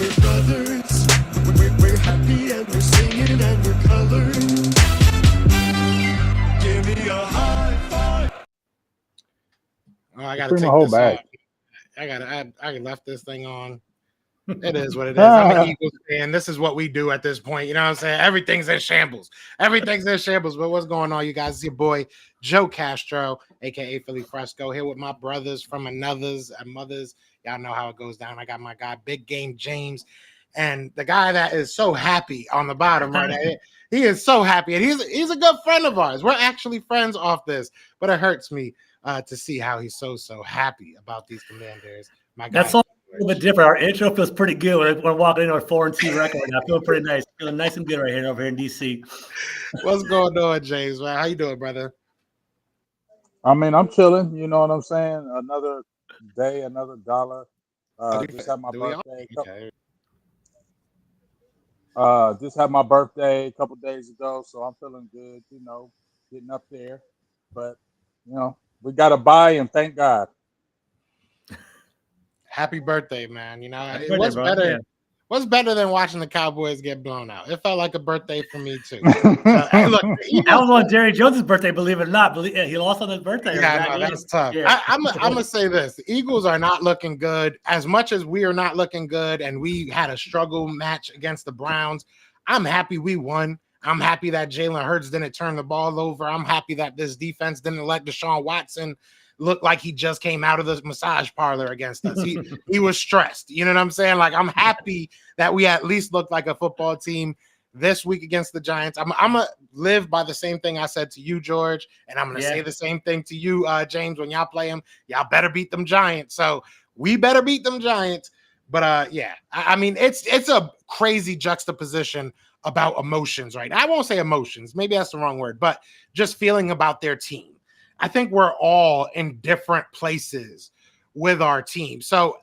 we're brothers. We're happy and we're singing and we're colored. Give me a high five. Oh, I gotta take this off. I left this thing on. It is what it is. I'm an Eagles fan. This is what we do at this point. You know what I'm saying? Everything's in shambles. Everything's in shambles. But what's going on, you guys? It's your boy Joe Castro, aka Philly Fresco, here with my brothers from another's and mothers. Y'all know how it goes down. I got my guy, Big Game James, and the guy that is so happy on the bottom right there. He is so happy, and he's a good friend of ours. We're actually friends off this, but it hurts me to see how he's so happy about these Commanders. My guy. That's all a little bit different. Our intro feels pretty good. We're walking into our 4-2 record. I feel pretty nice. Feeling nice and good right here over here in DC. What's going on, James? Man, how you doing, brother? I mean, I'm chilling. You know what I'm saying? Another day, another dollar. Just had my birthday. Okay. Just had my birthday a couple days ago, so I'm feeling good. You know, getting up there. But you know, we got to buy and thank God. Happy birthday, man. You know, What's better? Yeah. What's better than watching the Cowboys get blown out? It felt like a birthday for me, too. Look, I was on Jerry Jones' birthday, believe it or not. He lost on his birthday. Yeah, no, that's tough. Yeah. I'm going to say this. The Eagles are not looking good. As much as we are not looking good and we had a struggle match against the Browns, I'm happy we won. I'm happy that Jalen Hurts didn't turn the ball over. I'm happy that this defense didn't let Deshaun Watson look like he just came out of the massage parlor against us. He was stressed. You know what I'm saying? Like, I'm happy that we at least looked like a football team this week against the Giants. I'm going to live by the same thing I said to you, George, and I'm going to say the same thing to you, James, when y'all play them. Y'all better beat them Giants. So we better beat them Giants. But, I mean, it's a crazy juxtaposition about emotions, right? I won't say emotions. Maybe that's the wrong word, but just feeling about their team. I think we're all in different places with our team. So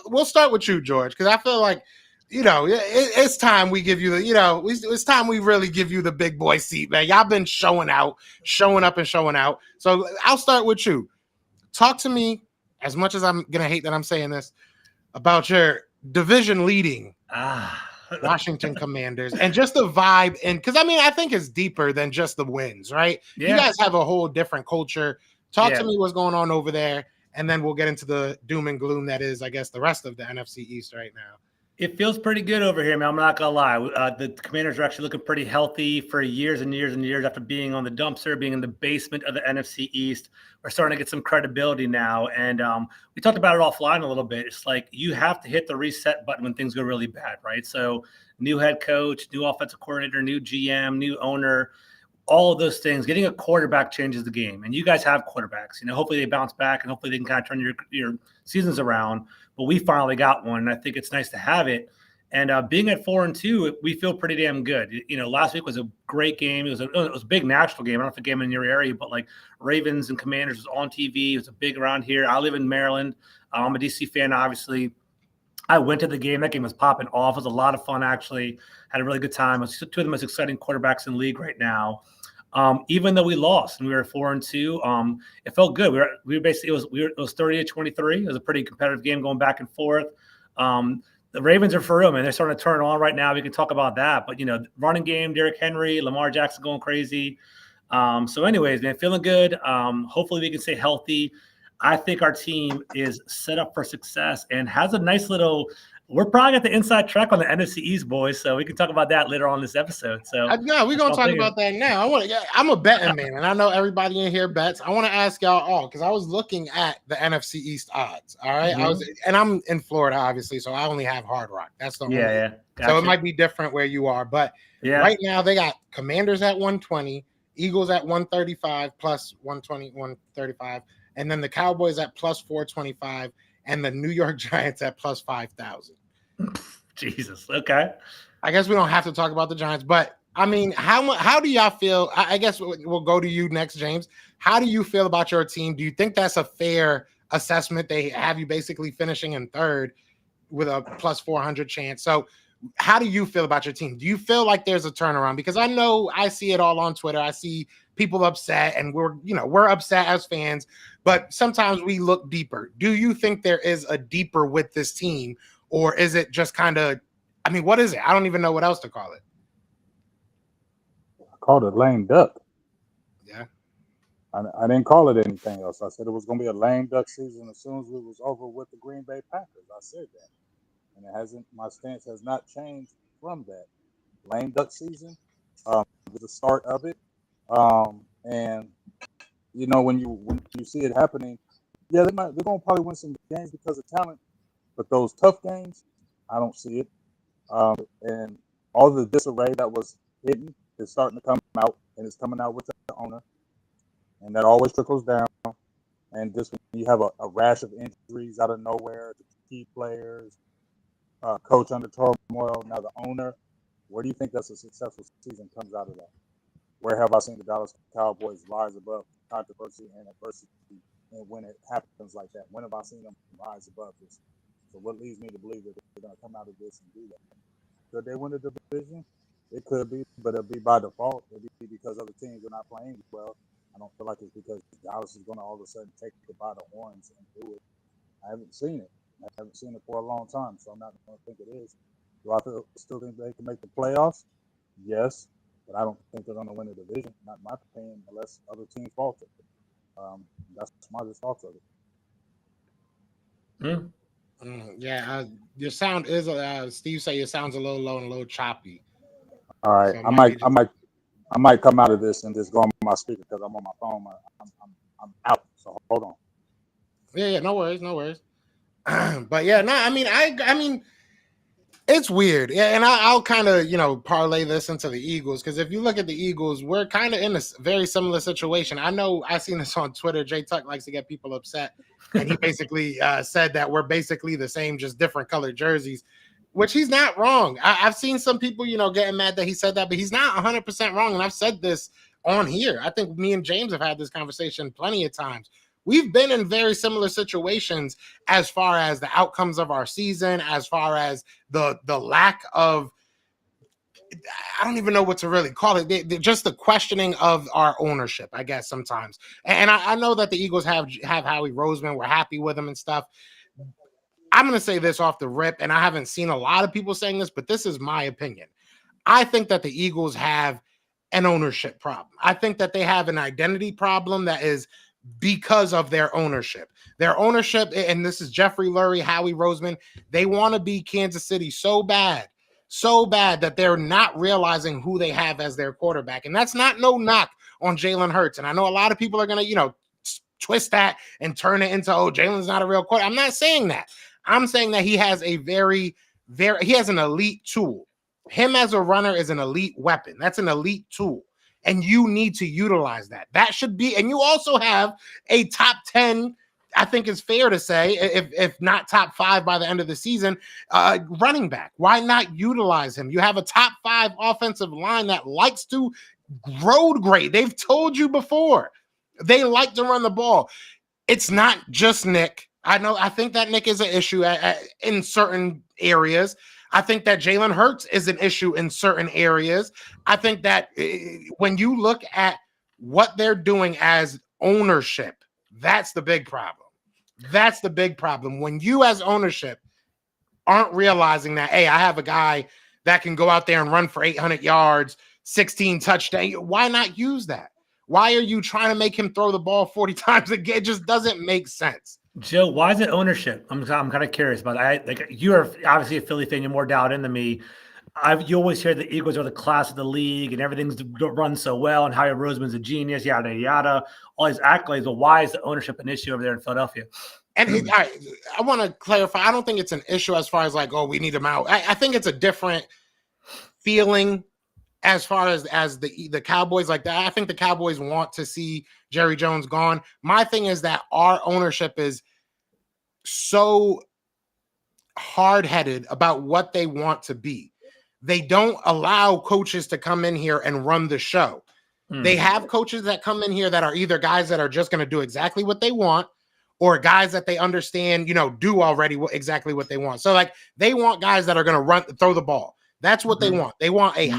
we'll start with you, George, because I feel like, you know, it's time we give you the, you know, it's time we really give you the big boy seat, man. Y'all been showing up and showing out. So I'll start with you. Talk to me, as much as I'm going to hate that I'm saying this, about your division leading Washington Commanders and just the vibe. And because I mean, I think it's deeper than just the wins, right? Yeah. You guys have a whole different culture. Talk to me what's going on over there, and then we'll get into the doom and gloom that is, I guess, the rest of the NFC East right now. It feels pretty good over here, man. I'm not gonna lie. The Commanders are actually looking pretty healthy for years and years and years after being on the dumpster, being in the basement of the NFC East. We're starting to get some credibility now, and we talked about it offline a little bit. It's like you have to hit the reset button when things go really bad, right? So, new head coach, new offensive coordinator, new GM, new owner, all of those things. Getting a quarterback changes the game, and you guys have quarterbacks. You know, hopefully they bounce back, and hopefully they can kind of turn your seasons around. But we finally got one, and I think it's nice to have it. And being at 4-2, we feel pretty damn good. You know, last week was a great game. It was a big national game. I don't know if the game in your area, but like Ravens and Commanders was on TV. It was a big around here. I live in Maryland. I'm a DC fan, obviously. I went to the game. That game was popping off. It was a lot of fun, actually. Had a really good time. It was two of the most exciting quarterbacks in the league right now. Even though we lost and we were 4-2, it felt good. We were basically it was 30-23. It was a pretty competitive game going back and forth. The Ravens are for real, man. They're starting to turn on right now. We can talk about that. But, you know, running game, Derrick Henry, Lamar Jackson going crazy. So anyways, man, feeling good. Hopefully we can stay healthy. I think our team is set up for success and has a nice little – we're probably at the inside track on the NFC East, boys, so we can talk about that later on in this episode. So no, we're going to talk about that now. I'm a betting man, and I know everybody in here bets. I want to ask y'all all, because I was looking at the NFC East odds, all right? Mm-hmm. I'm in Florida, obviously, so I only have Hard Rock. That's the only Gotcha. So it might be different where you are, but right now they got Commanders at 120, Eagles at 135 plus 120, 135, and then the Cowboys at plus 425, and the New York Giants at plus 5,000. Jesus. Okay. I guess we don't have to talk about the Giants, but I mean, how do y'all feel? I guess we'll go to you next, James. How do you feel about your team? Do you think that's a fair assessment? They have you basically finishing in third with a plus 400 chance. So how do you feel about your team? Do you feel like there's a turnaround? Because I know I see it all on Twitter. I see people upset, and we're upset as fans, but sometimes we look deeper. Do you think there is a deeper with this team, or is it just kind of, I mean, what is it? I don't even know what else to call it. I called it lame duck. Yeah. I didn't call it anything else. I said it was going to be a lame duck season as soon as it was over with the Green Bay Packers. I said that. And it hasn't. My stance has not changed from that. Lame duck season is the start of it. And when you see it happening, yeah, they're gonna probably win some games because of talent, but those tough games, I don't see it. And all the disarray that was hidden is starting to come out, and it's coming out with the owner, and that always trickles down. And just when you have a rash of injuries out of nowhere, the key players, coach under turmoil, now the owner. Where do you think that's a successful season comes out of that? Where have I seen the Dallas Cowboys rise above controversy and adversity, and when it happens like that? When have I seen them rise above this? So what leads me to believe that they're going to come out of this and do that? Could they win the division? It could be, but it'll be by default. It'll be because other teams are not playing well. I don't feel like it's because Dallas is going to all of a sudden take it by the horns and do it. I haven't seen it. I haven't seen it for a long time, so I'm not going to think it is. Do I still think they can make the playoffs? Yes, but I don't think they're going to win the division. Not in my opinion, unless other teams falter. That's my just thoughts of it. Yeah, your sound is Steve said your sound's a little low and a little choppy. All right, so I might come out of this and just go on my speaker because I'm on my phone. I'm out. So hold on. Yeah, no worries. But yeah, no, I mean, it's weird. Yeah, and I'll kind of parlay this into the Eagles, because if you look at the Eagles, we're kind of in a very similar situation. I know I've seen this on Twitter. Jay Tuck likes to get people upset, and he basically said that we're basically the same, just different colored jerseys, which he's not wrong. I've seen some people, getting mad that he said that, but he's not 100% wrong. And I've said this on here. I think me and James have had this conversation plenty of times. We've been in very similar situations as far as the outcomes of our season, as far as the lack of, I don't even know what to really call it. Just the questioning of our ownership, I guess, sometimes. And I know that the Eagles have Howie Roseman. We're happy with him and stuff. I'm going to say this off the rip, and I haven't seen a lot of people saying this, but this is my opinion. I think that the Eagles have an ownership problem. I think that they have an identity problem that is because of their ownership. Their ownership, and this is Jeffrey Lurie, Howie Roseman, they want to be Kansas City so bad that they're not realizing who they have as their quarterback. And that's not no knock on Jalen Hurts. And I know a lot of people are going to, twist that and turn it into, oh, Jalen's not a real quarterback. I'm not saying that. I'm saying that he has a he has an elite tool. Him as a runner is an elite weapon. That's an elite tool. And you need to utilize that. That should be, and you also have a top 10, I think it's fair to say, if not top 5 by the end of the season, running back. Why not utilize him? You have a top 5 offensive line that likes to road grade. They've told you before. They like to run the ball. It's not just Nick. I think that Nick is an issue in certain areas. I think that Jalen Hurts is an issue in certain areas. I think that when you look at what they're doing as ownership, that's the big problem. That's the big problem. When you as ownership aren't realizing that, hey, I have a guy that can go out there and run for 800 yards, 16 touchdowns. Why not use that? Why are you trying to make him throw the ball 40 times a game? It just doesn't make sense. Joe, why is it ownership? I'm kind of curious about that. Like, you are obviously a Philly fan. You're more dialed into me. You always hear the Eagles are the class of the league and everything's run so well, and Howie Roseman's a genius, yada yada, all these accolades. But why is the ownership an issue over there in Philadelphia? And I want to clarify. I don't think it's an issue as far as like, oh, we need him out. I think it's a different feeling as far as the Cowboys like that. I think the Cowboys want to see Jerry Jones gone. My thing is that our ownership is so hard-headed about what they want to be. They don't allow coaches to come in here and run the show. They have coaches that come in here that are either guys that are just going to do exactly what they want, or guys that they understand, do already exactly what they want. So like they want guys that are going to throw the ball. That's what they want. They want a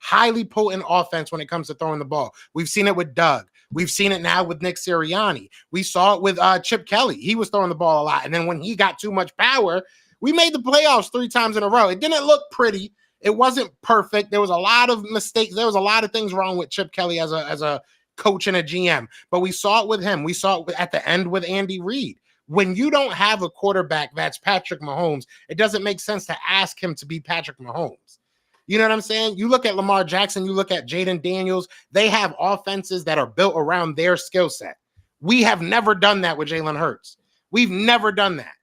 highly potent offense when it comes to throwing the ball. We've seen it with Doug. We've seen it now with Nick Sirianni. We saw it with Chip Kelly. He was throwing the ball a lot. And then when he got too much power, We made the playoffs 3 times in a row. It didn't look pretty. It wasn't perfect. There was a lot of mistakes. There was a lot of things wrong with Chip Kelly as a coach and a GM. But we saw it with him. We saw it at the end with Andy Reid. When you don't have a quarterback that's Patrick Mahomes, it doesn't make sense to ask him to be Patrick Mahomes. You know what I'm saying? You look at Lamar Jackson, you look at Jaden Daniels, they have offenses that are built around their skill set. We have never done that with Jalen Hurts. We've never done that.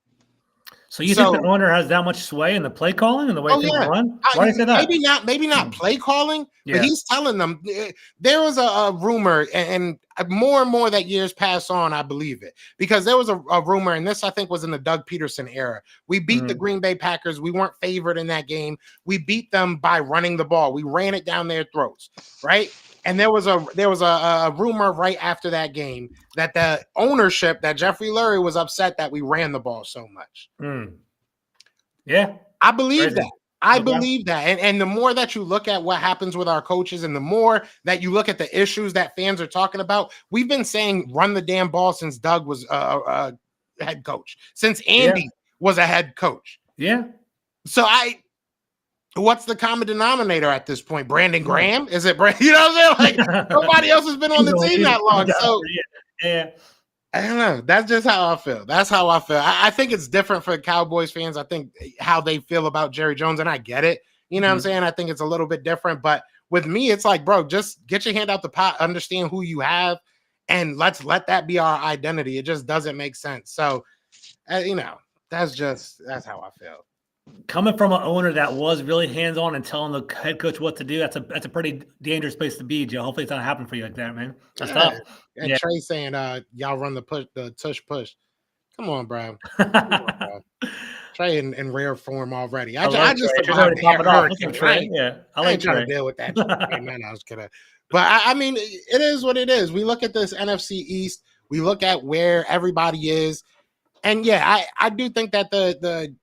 So you think the owner has that much sway in the play calling and the way things run? Why do you say that? Maybe not play calling, but he's telling them. There was a rumor, and more and more that years pass on, I believe it, because there was a rumor, and this I think was in the Doug Peterson era. We beat the Green Bay Packers. We weren't favored in that game. We beat them by running the ball. We ran it down their throats, right? And there was a rumor right after that game that the ownership, that Jeffrey Lurie was upset that we ran the ball so much. Yeah. I believe that. I believe that. And the more that you look at what happens with our coaches and the more that you look at the issues that fans are talking about, we've been saying run the damn ball since Doug was a head coach, since Andy was a head coach. Yeah. So what's the common denominator at this point? Brandon Graham? Is it Brandon? You know what I'm saying? Like nobody else has been on the team that long. So I don't know. That's just how I feel. That's how I feel. I think it's different for Cowboys fans. I think how they feel about Jerry Jones, and I get it. You know what I'm saying? I think it's a little bit different. But with me, it's like, bro, just get your hand out the pot, understand who you have, and let's let that be our identity. It just doesn't make sense. So, that's how I feel. Coming from an owner that was really hands-on and telling the head coach what to do, that's a pretty dangerous place to be, Joe. Hopefully it's not happening for you like that, man. That's tough. And Trey saying, y'all run the tush push. Come on, bro. Trey in rare form already. I just survived the hurricane, right? Yeah, I ain't trying to deal with that. Man, I was kidding. But I mean, it is what it is. We look at this NFC East. We look at where everybody is. And yeah, I do think that the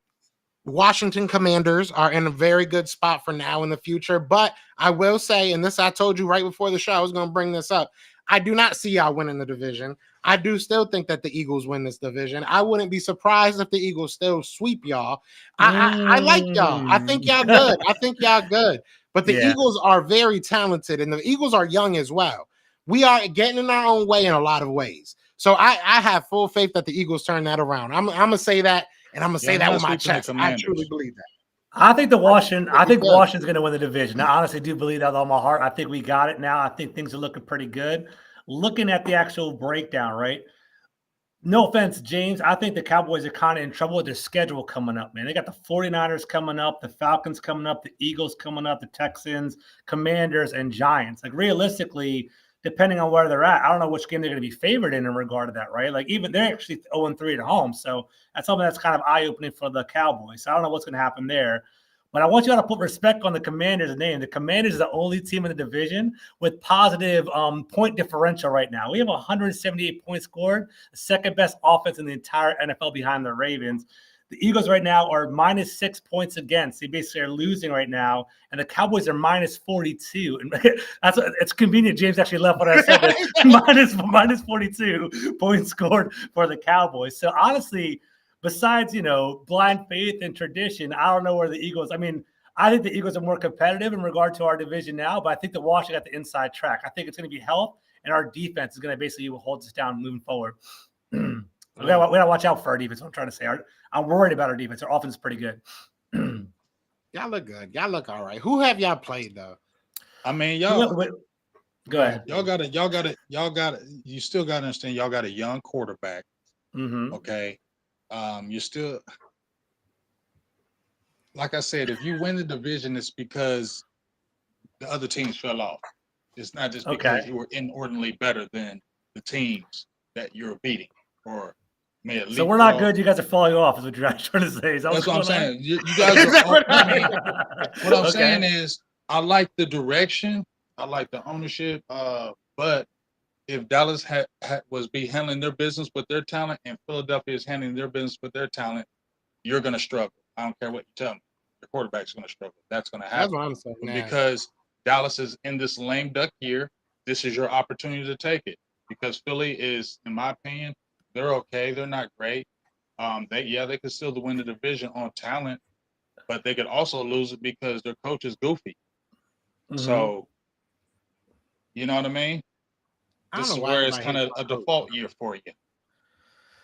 Washington Commanders are in a very good spot for now in the future. But I will say, and this I told you right before the show, I was going to bring this up. I do not see y'all winning the division. I do still think that the Eagles win this division. I wouldn't be surprised if the Eagles still sweep y'all. I like y'all. I think y'all good. But the Eagles are very talented, and the Eagles are young as well. We are getting in our own way in a lot of ways. So I have full faith that the Eagles turn that around. I'm going to say that. And I'm gonna say that with my chest. I truly believe that. I think Washington's gonna win the division. I honestly do believe that with all my heart. I think we got it now. I think things are looking pretty good. Looking at the actual breakdown, right? No offense, James. I think the Cowboys are kind of in trouble with their schedule coming up, man. They got the 49ers coming up, the Falcons coming up, the Eagles coming up, the Texans, Commanders, and Giants. Like realistically, depending on where they're at, I don't know which game they're going to be favored in regard to that, right? Like even they're actually 0-3 at home. So that's something that's kind of eye-opening for the Cowboys. So I don't know what's going to happen there. But I want you all to put respect on the Commanders' name. The Commanders are the only team in the division with positive point differential right now. We have 178 points scored, the second best offense in the entire NFL behind the Ravens. The Eagles right now are -6 points against. They basically are losing right now, and the Cowboys are -42. And it's convenient. James actually left when I said that. minus 42 points scored for the Cowboys. So honestly, besides blind faith and tradition, I don't know where the Eagles. I mean, I think the Eagles are more competitive in regard to our division now, but I think the Washington got the inside track. I think it's going to be health, and our defense is going to basically hold us down moving forward. We gotta watch out for our defense. I'm trying to say. I'm worried about our defense. Our offense is pretty good. Y'all look good. Y'all look all right. Who have y'all played though? I mean, y'all. Go ahead. Y'all got. You still got to understand. Y'all got a young quarterback. Okay. You're still. Like I said, if you win the division, it's because the other teams fell off. It's not just because you were inordinately better than the teams that you're beating or. So we're not good. You guys are falling off, is what you're trying to say. That's what I'm saying. You guys are. What I'm saying is, I like the direction. I like the ownership. But if Dallas was handling their business with their talent, and Philadelphia is handling their business with their talent, you're going to struggle. I don't care what you tell me. Your quarterback's going to struggle. That's going to happen. That's what I'm saying. Because Dallas is in this lame duck year. This is your opportunity to take it. Because Philly is, in my opinion. They're okay. They're not great. They could still win the division on talent, but they could also lose it because their coach is goofy. So, you know what I mean? I don't This know is why where it's everybody kind hates of my a coach. default year for you.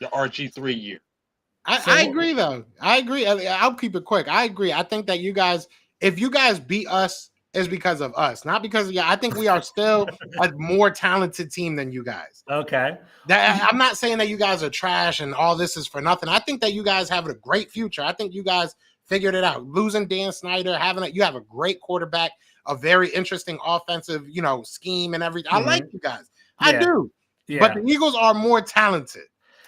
Your RG3 year. I agree, though. I agree. I'll keep it quick. I agree. I think that you guys, if you guys beat us, is because of us, not because of you. I think we are still a more talented team than you guys. Okay. I'm not saying that you guys are trash and all this is for nothing. I think that you guys have a great future. I think you guys figured it out. Losing Dan Snyder, you have a great quarterback, a very interesting offensive, scheme and everything. I like you guys. I do. Yeah. But the Eagles are more talented.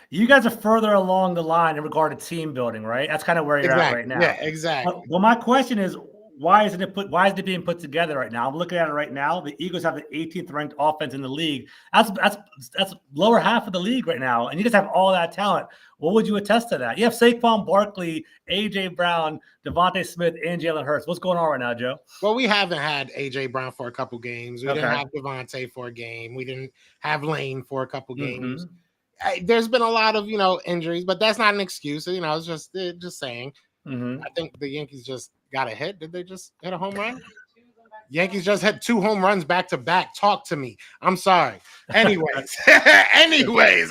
You guys are further along the line in regard to team building, right? That's kind of where you're at right now. Yeah, exactly. Well, my question is, why is it being put together right now? I'm looking at it right now. The Eagles have the 18th ranked offense in the league. That's lower half of the league right now, and you guys have all that talent. What would you attest to that? You have Saquon Barkley, AJ Brown, Devontae Smith, and Jalen Hurts. What's going on right now, Joe? Well, we haven't had AJ Brown for a couple games. We didn't have Devontae for a game. We didn't have Lane for a couple games. There's been a lot of injuries, but that's not an excuse. It's just saying. I think the Yankees just got a hit. Did they just hit a home run? Yankees just had 2 home runs back to back. Talk to me. I'm sorry. Anyways,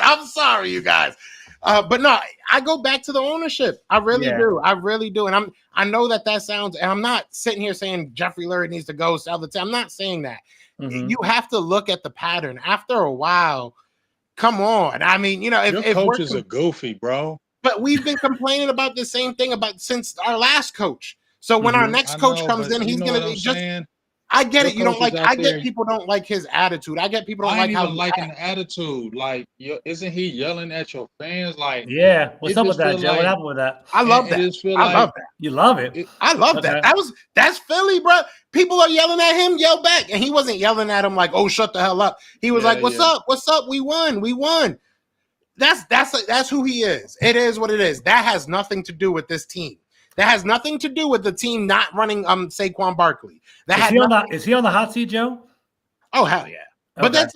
I'm sorry, you guys. But no, I go back to the ownership. I really do. I really do. And I know that sounds, and I'm not sitting here saying Jeffrey Lurie needs to go sell the team. I'm not saying that. You have to look at the pattern. After a while, come on. I mean, Your coaches are goofy, bro. But we've been complaining about the same thing since our last coach. So when our next coach comes in, he's going to be just. I get it. You don't like. I get people don't like his attitude. I get people don't like how. I ain't even liking the attitude. Like, isn't he yelling at your fans? Like, yeah. What's up with that, Joe? What happened with that? I love that. I love that. You love it. I love that. That's Philly, bro. People are yelling at him. Yell back, and he wasn't yelling at him like, "Oh, shut the hell up." He was like, "What's up? What's up? We won. We won." That's who he is. It is what it is. That has nothing to do with this team. That has nothing to do with the team not running Saquon Barkley. Is he on the hot seat, Joe? Oh, hell yeah. But that's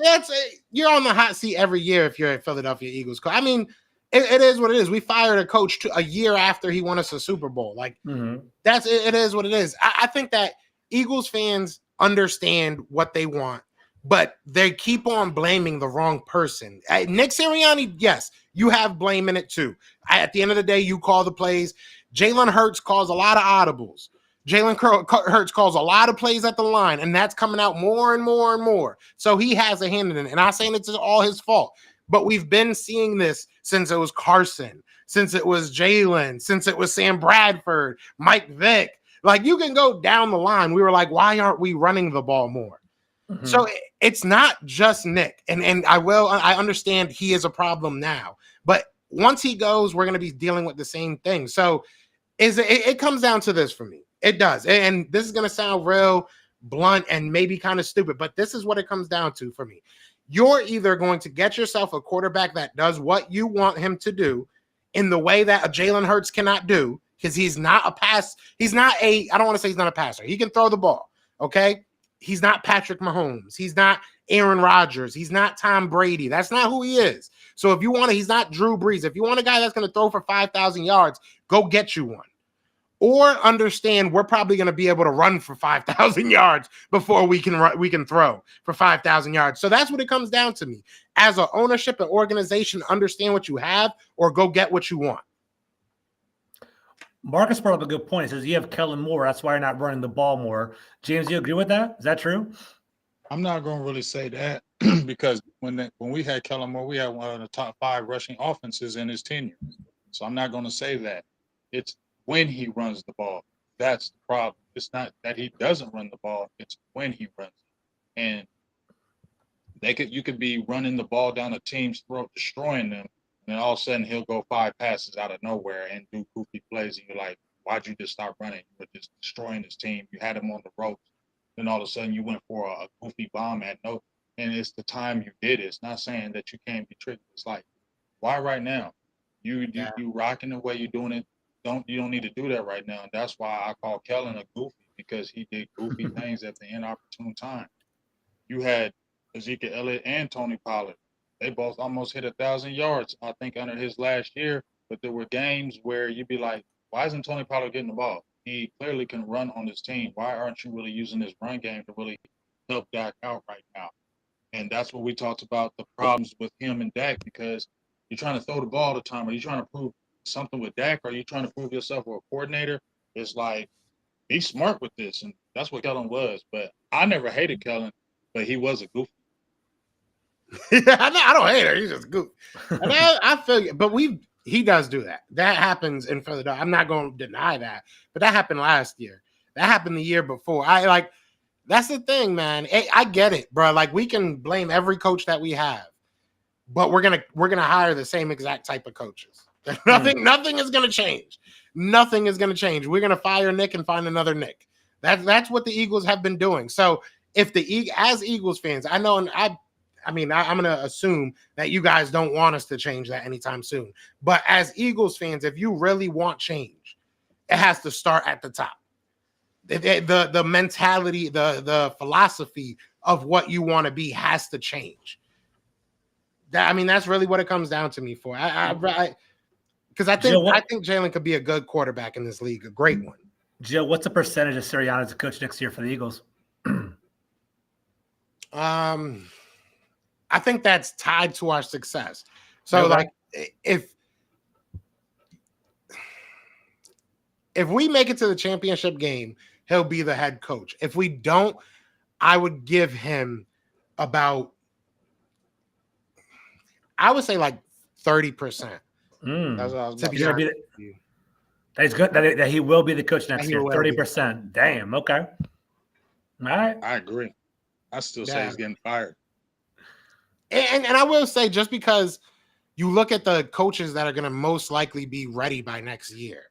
you're on the hot seat every year if you're a Philadelphia Eagles coach. I mean, it is what it is. We fired a coach a year after he won us a Super Bowl. Like it is what it is. I think that Eagles fans understand what they want, but they keep on blaming the wrong person. Nick Sirianni, yes, you have blame in it too. At the end of the day, you call the plays. Jalen Hurts calls a lot of audibles. Jalen Hurts calls a lot of plays at the line, and that's coming out more and more and more. So he has a hand in it. And I'm not saying it's all his fault, but we've been seeing this since it was Carson, since it was Jalen, since it was Sam Bradford, Mike Vick. Like, you can go down the line. We were like, why aren't we running the ball more? So it's not just Nick. And I understand he is a problem now. But once he goes, we're going to be dealing with the same thing. So it comes down to this for me. It does. And this is going to sound real blunt and maybe kind of stupid, but this is what it comes down to for me. You're either going to get yourself a quarterback that does what you want him to do in the way that a Jalen Hurts cannot do, because he's not a pass. He's not I don't want to say he's not a passer. He can throw the ball. Okay. He's not Patrick Mahomes. He's not Aaron Rodgers. He's not Tom Brady. That's not who he is. So if you want he's not Drew Brees. If you want a guy that's going to throw for 5,000 yards, go get you one. Or understand we're probably going to be able to run for 5,000 yards before we can throw for 5,000 yards. So that's what it comes down to me. As an ownership and organization, understand what you have or go get what you want. Marcus brought up a good point. He says you have Kellen Moore. That's why you're not running the ball more. James, do you agree with that? Is that true? I'm not going to really say that because when we had Kellen Moore, we had one of the top 5 rushing offenses in his tenure. So I'm not going to say that. It's when he runs the ball. That's the problem. It's not that he doesn't run the ball. It's when he runs it. And you could be running the ball down a team's throat, destroying them, and then all of a sudden he'll go 5 passes out of nowhere and do goofy plays. And you're like, why'd you just stop running? You were just destroying his team. You had him on the ropes. Then all of a sudden you went for a goofy bomb and it's the time you did it. It's not saying that you can't be tricked. It's like, why right now? You rocking the way you're doing it. You don't need to do that right now. And that's why I call Kellen a goofy, because he did goofy things at the inopportune time. You had Ezekiel Elliott and Tony Pollard. They both almost hit 1,000 yards, I think, under his last year. but there were games where you'd be like, why isn't Tony Pollard getting the ball? He clearly can run on this team. Why aren't you really using this run game to really help Dak out right now? And that's what we talked about, the problems with him and Dak, because you're trying to throw the ball all the time. Are you trying to prove something with Dak? Or are you trying to prove yourself with a coordinator? It's like, be smart with this. And that's what Kellen was. But I never hated Kellen, but he was a goofy. I don't hate her. He's just good. And I feel you, but he does do that. That happens in Philadelphia. I'm not going to deny that, but that happened last year. That happened the year before. That's the thing, man. I get it, bro. Like, we can blame every coach that we have, but we're gonna hire the same exact type of coaches. Nothing is gonna change. Nothing is gonna change. We're gonna fire Nick and find another Nick. That's what the Eagles have been doing. So if as Eagles fans, I know, and I'm gonna assume that you guys don't want us to change that anytime soon. But as Eagles fans, if you really want change, it has to start at the top. The mentality, the philosophy of what you want to be has to change. That's really what it comes down to me for. Because I think Jalen could be a good quarterback in this league, a great one. Joe, what's the percentage of Sirianni as a coach next year for the Eagles? I think that's tied to our success. So, like, if we make it to the championship game, he'll be the head coach. If we don't, I would give him about, I would say, like 30%. That's what I was To about be to say. honest with you. That's good. That he will be the coach next He year. will 30%. Damn. Okay. All right. I agree. I still say he's getting fired. And I will say, just because you look at the coaches that are going to most likely be ready by next year,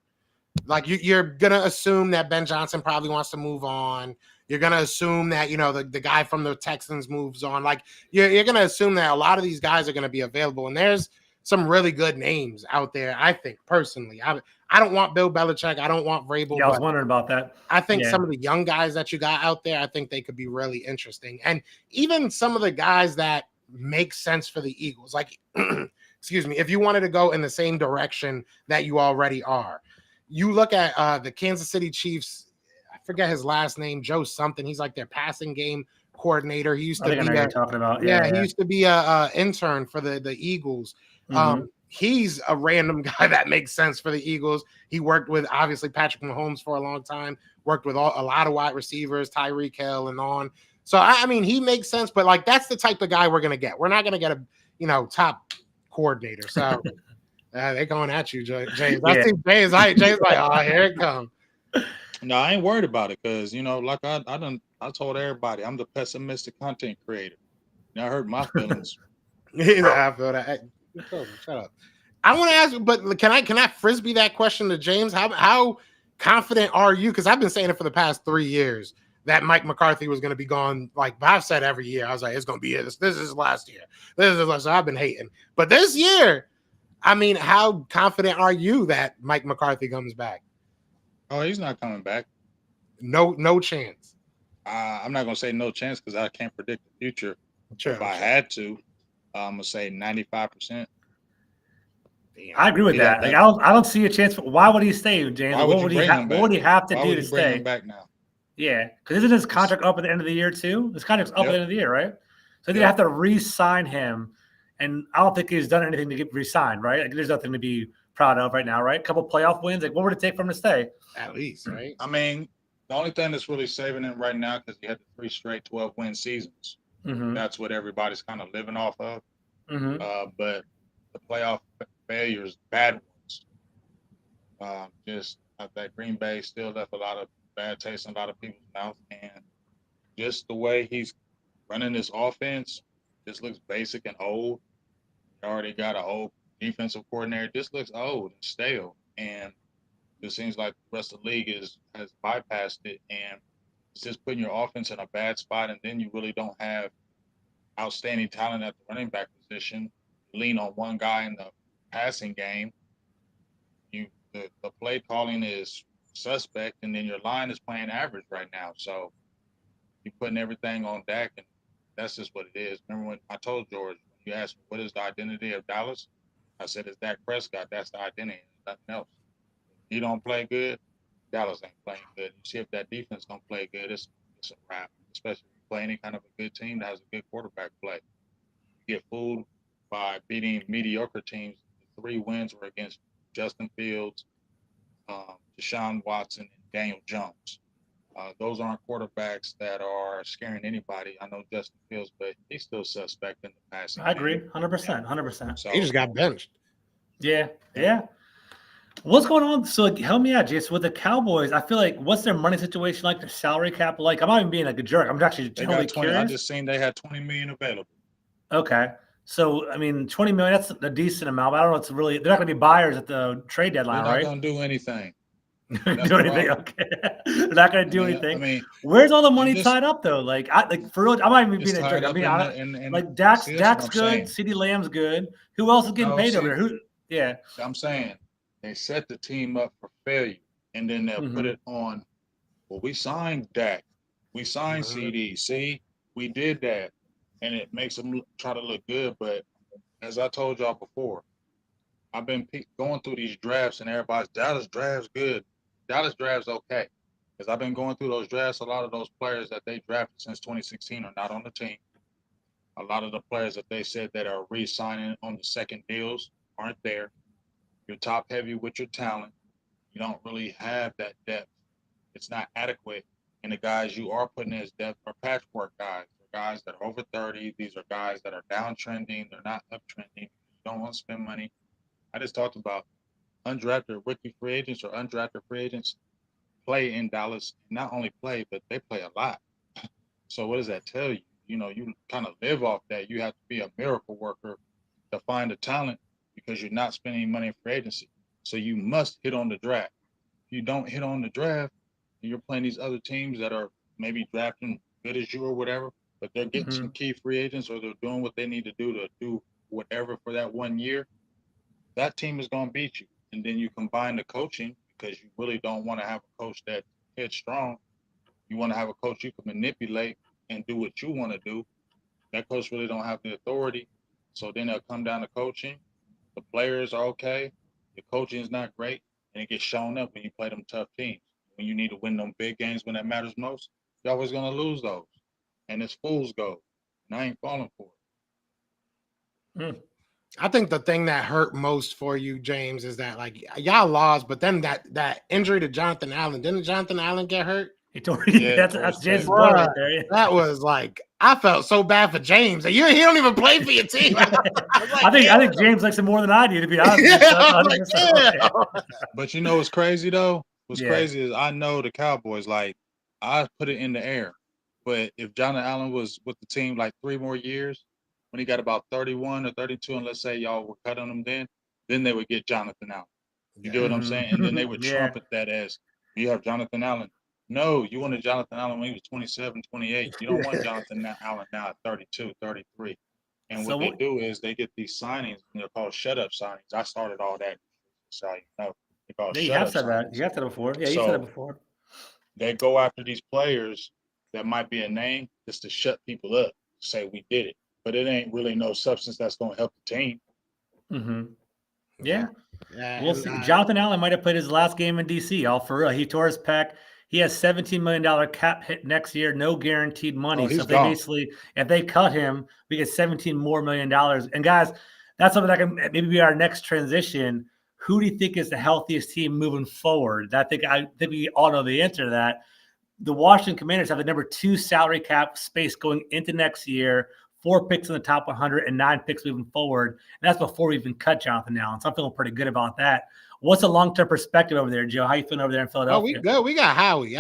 like you're going to assume that Ben Johnson probably wants to move on. You're going to assume that, the guy from the Texans moves on. Like, you're going to assume that a lot of these guys are going to be available. And there's some really good names out there, I think, personally. I don't want Bill Belichick. I don't want Vrabel. Yeah, I was wondering about that. I think some of the young guys that you got out there, I think they could be really interesting. And even some of the guys that make sense for the Eagles, like, excuse me, if you wanted to go in the same direction that you already are, you look at the Kansas City Chiefs. I forget his last name, Joe something. He's like their passing game coordinator. He used to be talking about. He used to be a intern for the Eagles. Mm-hmm. He's a random guy that makes sense for the Eagles. He worked with, obviously, Patrick Mahomes for a long time, worked with a lot of wide receivers, Tyreek Hill and on. So, he makes sense, but, like, that's the type of guy we're going to get. We're not going to get a, top coordinator. So, they're going at you, James. I see James like, oh, here it comes. No, I ain't worried about it because, like I told everybody, I'm the pessimistic content creator. That hurt my feelings. I feel that. Hey, shut up. I want to ask, but can I frisbee that question to James? How confident are you? Because I've been saying it for the past 3 years that Mike McCarthy was going to be gone. Like I've said every year, I was like, it's going to be it. This is last year. So I've been hating, but this year, how confident are you that Mike McCarthy comes back? Oh, he's not coming back. No chance. I'm not going to say no chance because I can't predict the future. True, if I had to, I'm going to say 95%. I agree with that. Like, I don't see a chance. Why would he stay, James? What would he have to do to stay? Bring him back now? Yeah, because isn't his contract up at the end of the year too? His contract's up at the end of the year, right? So they have to re-sign him, and I don't think he's done anything to get re-signed, right? Like, there's nothing to be proud of right now, right? A couple playoff wins. Like, what would it take for him to stay? At least, right? The only thing that's really saving him right now, because he had the 3 straight 12-win seasons. Mm-hmm. That's what everybody's kind of living off of. Mm-hmm. But the playoff failures, bad ones, just that Green Bay still left a lot of bad taste in a lot of people's mouth, and just the way he's running this offense just looks basic and old. You already got an old defensive coordinator. This looks old and stale, and it seems like the rest of the league has bypassed it, and it's just putting your offense in a bad spot, and then you really don't have outstanding talent at the running back position. You lean on one guy in the passing game. The play calling is suspect, and then your line is playing average right now. So you're putting everything on Dak, and that's just what it is. Remember when I told George, you asked me, what is the identity of Dallas? I said it's Dak Prescott. That's the identity. Nothing else. If he don't play good, Dallas ain't playing good. You see if that defense don't play good, it's a wrap. Especially if you play any kind of a good team that has a good quarterback play. You get fooled by beating mediocre teams. The 3 wins were against Justin Fields, Deshaun Watson, and Daniel Jones. Those aren't quarterbacks that are scaring anybody. I know Justin Fields, but he's still suspect in the passing. I agree, 100%, 100%. So He just got benched. Yeah. What's going on? So, like, help me out, Jason. With the Cowboys, I feel like what's their money situation like? Their salary cap like? I'm not even being like a jerk. I'm actually they totally got 20. curious. I just seen they had 20 million available. Okay. So, I mean, 20 million, that's a decent amount. But I don't know. It's really, they're not going to be buyers at the trade deadline, They're not right? going to do anything. Do anything? Okay. They're not going to do anything. I mean, where's all the money tied up, though? Like for real, I'm not even being a jerk. I mean, like Dak's good. CeeDee Lamb's good. Who else is getting paid over there? Who? Yeah. I'm saying they set the team up for failure, and then they'll put it on. Well, we signed Dak. We signed CD. See, we did that. And it makes them try to look good. But as I told y'all before, I've been going through these drafts, and everybody's Dallas draft's good. Dallas draft's okay. Because I've been going through those drafts. A lot of those players that they drafted since 2016 are not on the team. A lot of the players that they said that are re-signing on the second deals aren't there. You're top heavy with your talent. You don't really have that depth. It's not adequate. And the guys you are putting as depth are patchwork guys. They're guys that are over 30. These are guys that are downtrending. They're not uptrending. You don't want to spend money. I just talked about undrafted rookie free agents or undrafted free agents play in Dallas. Not only play, but they play a lot. So what does that tell you? You know, you kind of live off that. You have to be a miracle worker to find the talent because you're not spending money in free agency. So you must hit on the draft. If you don't hit on the draft, and you're playing these other teams that are maybe drafting good as you or whatever, but they're getting some key free agents or they're doing what they need to do whatever for that 1 year, that team is going to beat you. And then you combine the coaching because you really don't want to have a coach that's headstrong. You want to have a coach you can manipulate and do what you want to do. That coach really don't have the authority. So then they'll come down to coaching. The players are okay. The coaching is not great. And it gets shown up when you play them tough teams. When you need to win them big games when that matters most, you're always going to lose those. And it's fool's gold. And I ain't falling for it. I think the thing that hurt most for you, James, is that like y'all lost, but then that injury to Jonathan Allen, didn't Jonathan Allen get hurt? He told me that's James' boy right there. Yeah. That was like, I felt so bad for James. He don't even play for your team. I think James likes him more than I do, to be honest. But you know what's crazy though? What's crazy is I know the Cowboys, like, I put it in the air. But if Jonathan Allen was with the team like 3 more years, when he got about 31 or 32, and let's say y'all were cutting him then they would get Jonathan Allen. You get what I'm saying? And then they would trumpet that as, you have Jonathan Allen. No, you wanted Jonathan Allen when he was 27, 28. You don't want Jonathan Allen now at 32, 33. And what they do is they get these signings, and they're called shut-up signings. I started all that. So, you know, you have said that. You have said it before. Yeah, you said it before. They go after these players that might be a name just to shut people up, say we did it. But it ain't really no substance that's going to help the team. Yeah. We'll see. Jonathan Allen might have played his last game in D.C. All for real. He tore his pec. He has $17 million cap hit next year, no guaranteed money. So if they cut him, we get $17 million more. And guys, that's something that can maybe be our next transition. Who do you think is the healthiest team moving forward? I think we all know the answer to that. The Washington Commanders have the number 2 salary cap space going into next year, 4 picks in the top 100 and 9 picks moving forward. And that's before we even cut Jonathan Allen. So I'm feeling pretty good about that. What's the long-term perspective over there, Joe? How you feeling over there in Philadelphia? Oh, we good. We got Howie.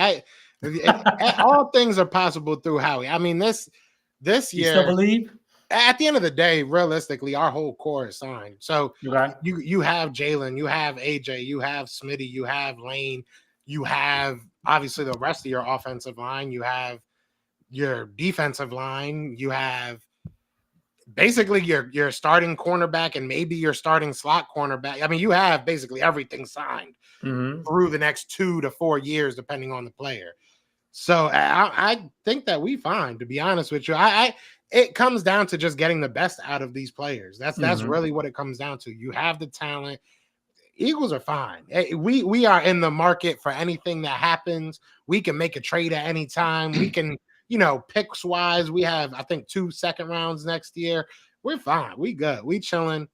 All things are possible through Howie. I mean, this year. You still believe? At the end of the day, realistically, our whole core is signed. So you have Jalen, you have AJ, you have Smitty, you have Lane, you have obviously the rest of your offensive line, you have your defensive line, you have basically your starting cornerback and maybe your starting slot cornerback. I mean, you have basically everything signed through the next 2 to 4 years, depending on the player. So I think that we fine, to be honest with you. it comes down to just getting the best out of these players. That's Mhm. really what it comes down to. You have the talent. Eagles are fine. We are in the market for anything that happens. We can make a trade at any time. We can, picks wise, we have, I think, 2 second rounds next year. We're fine. We good. We chilling.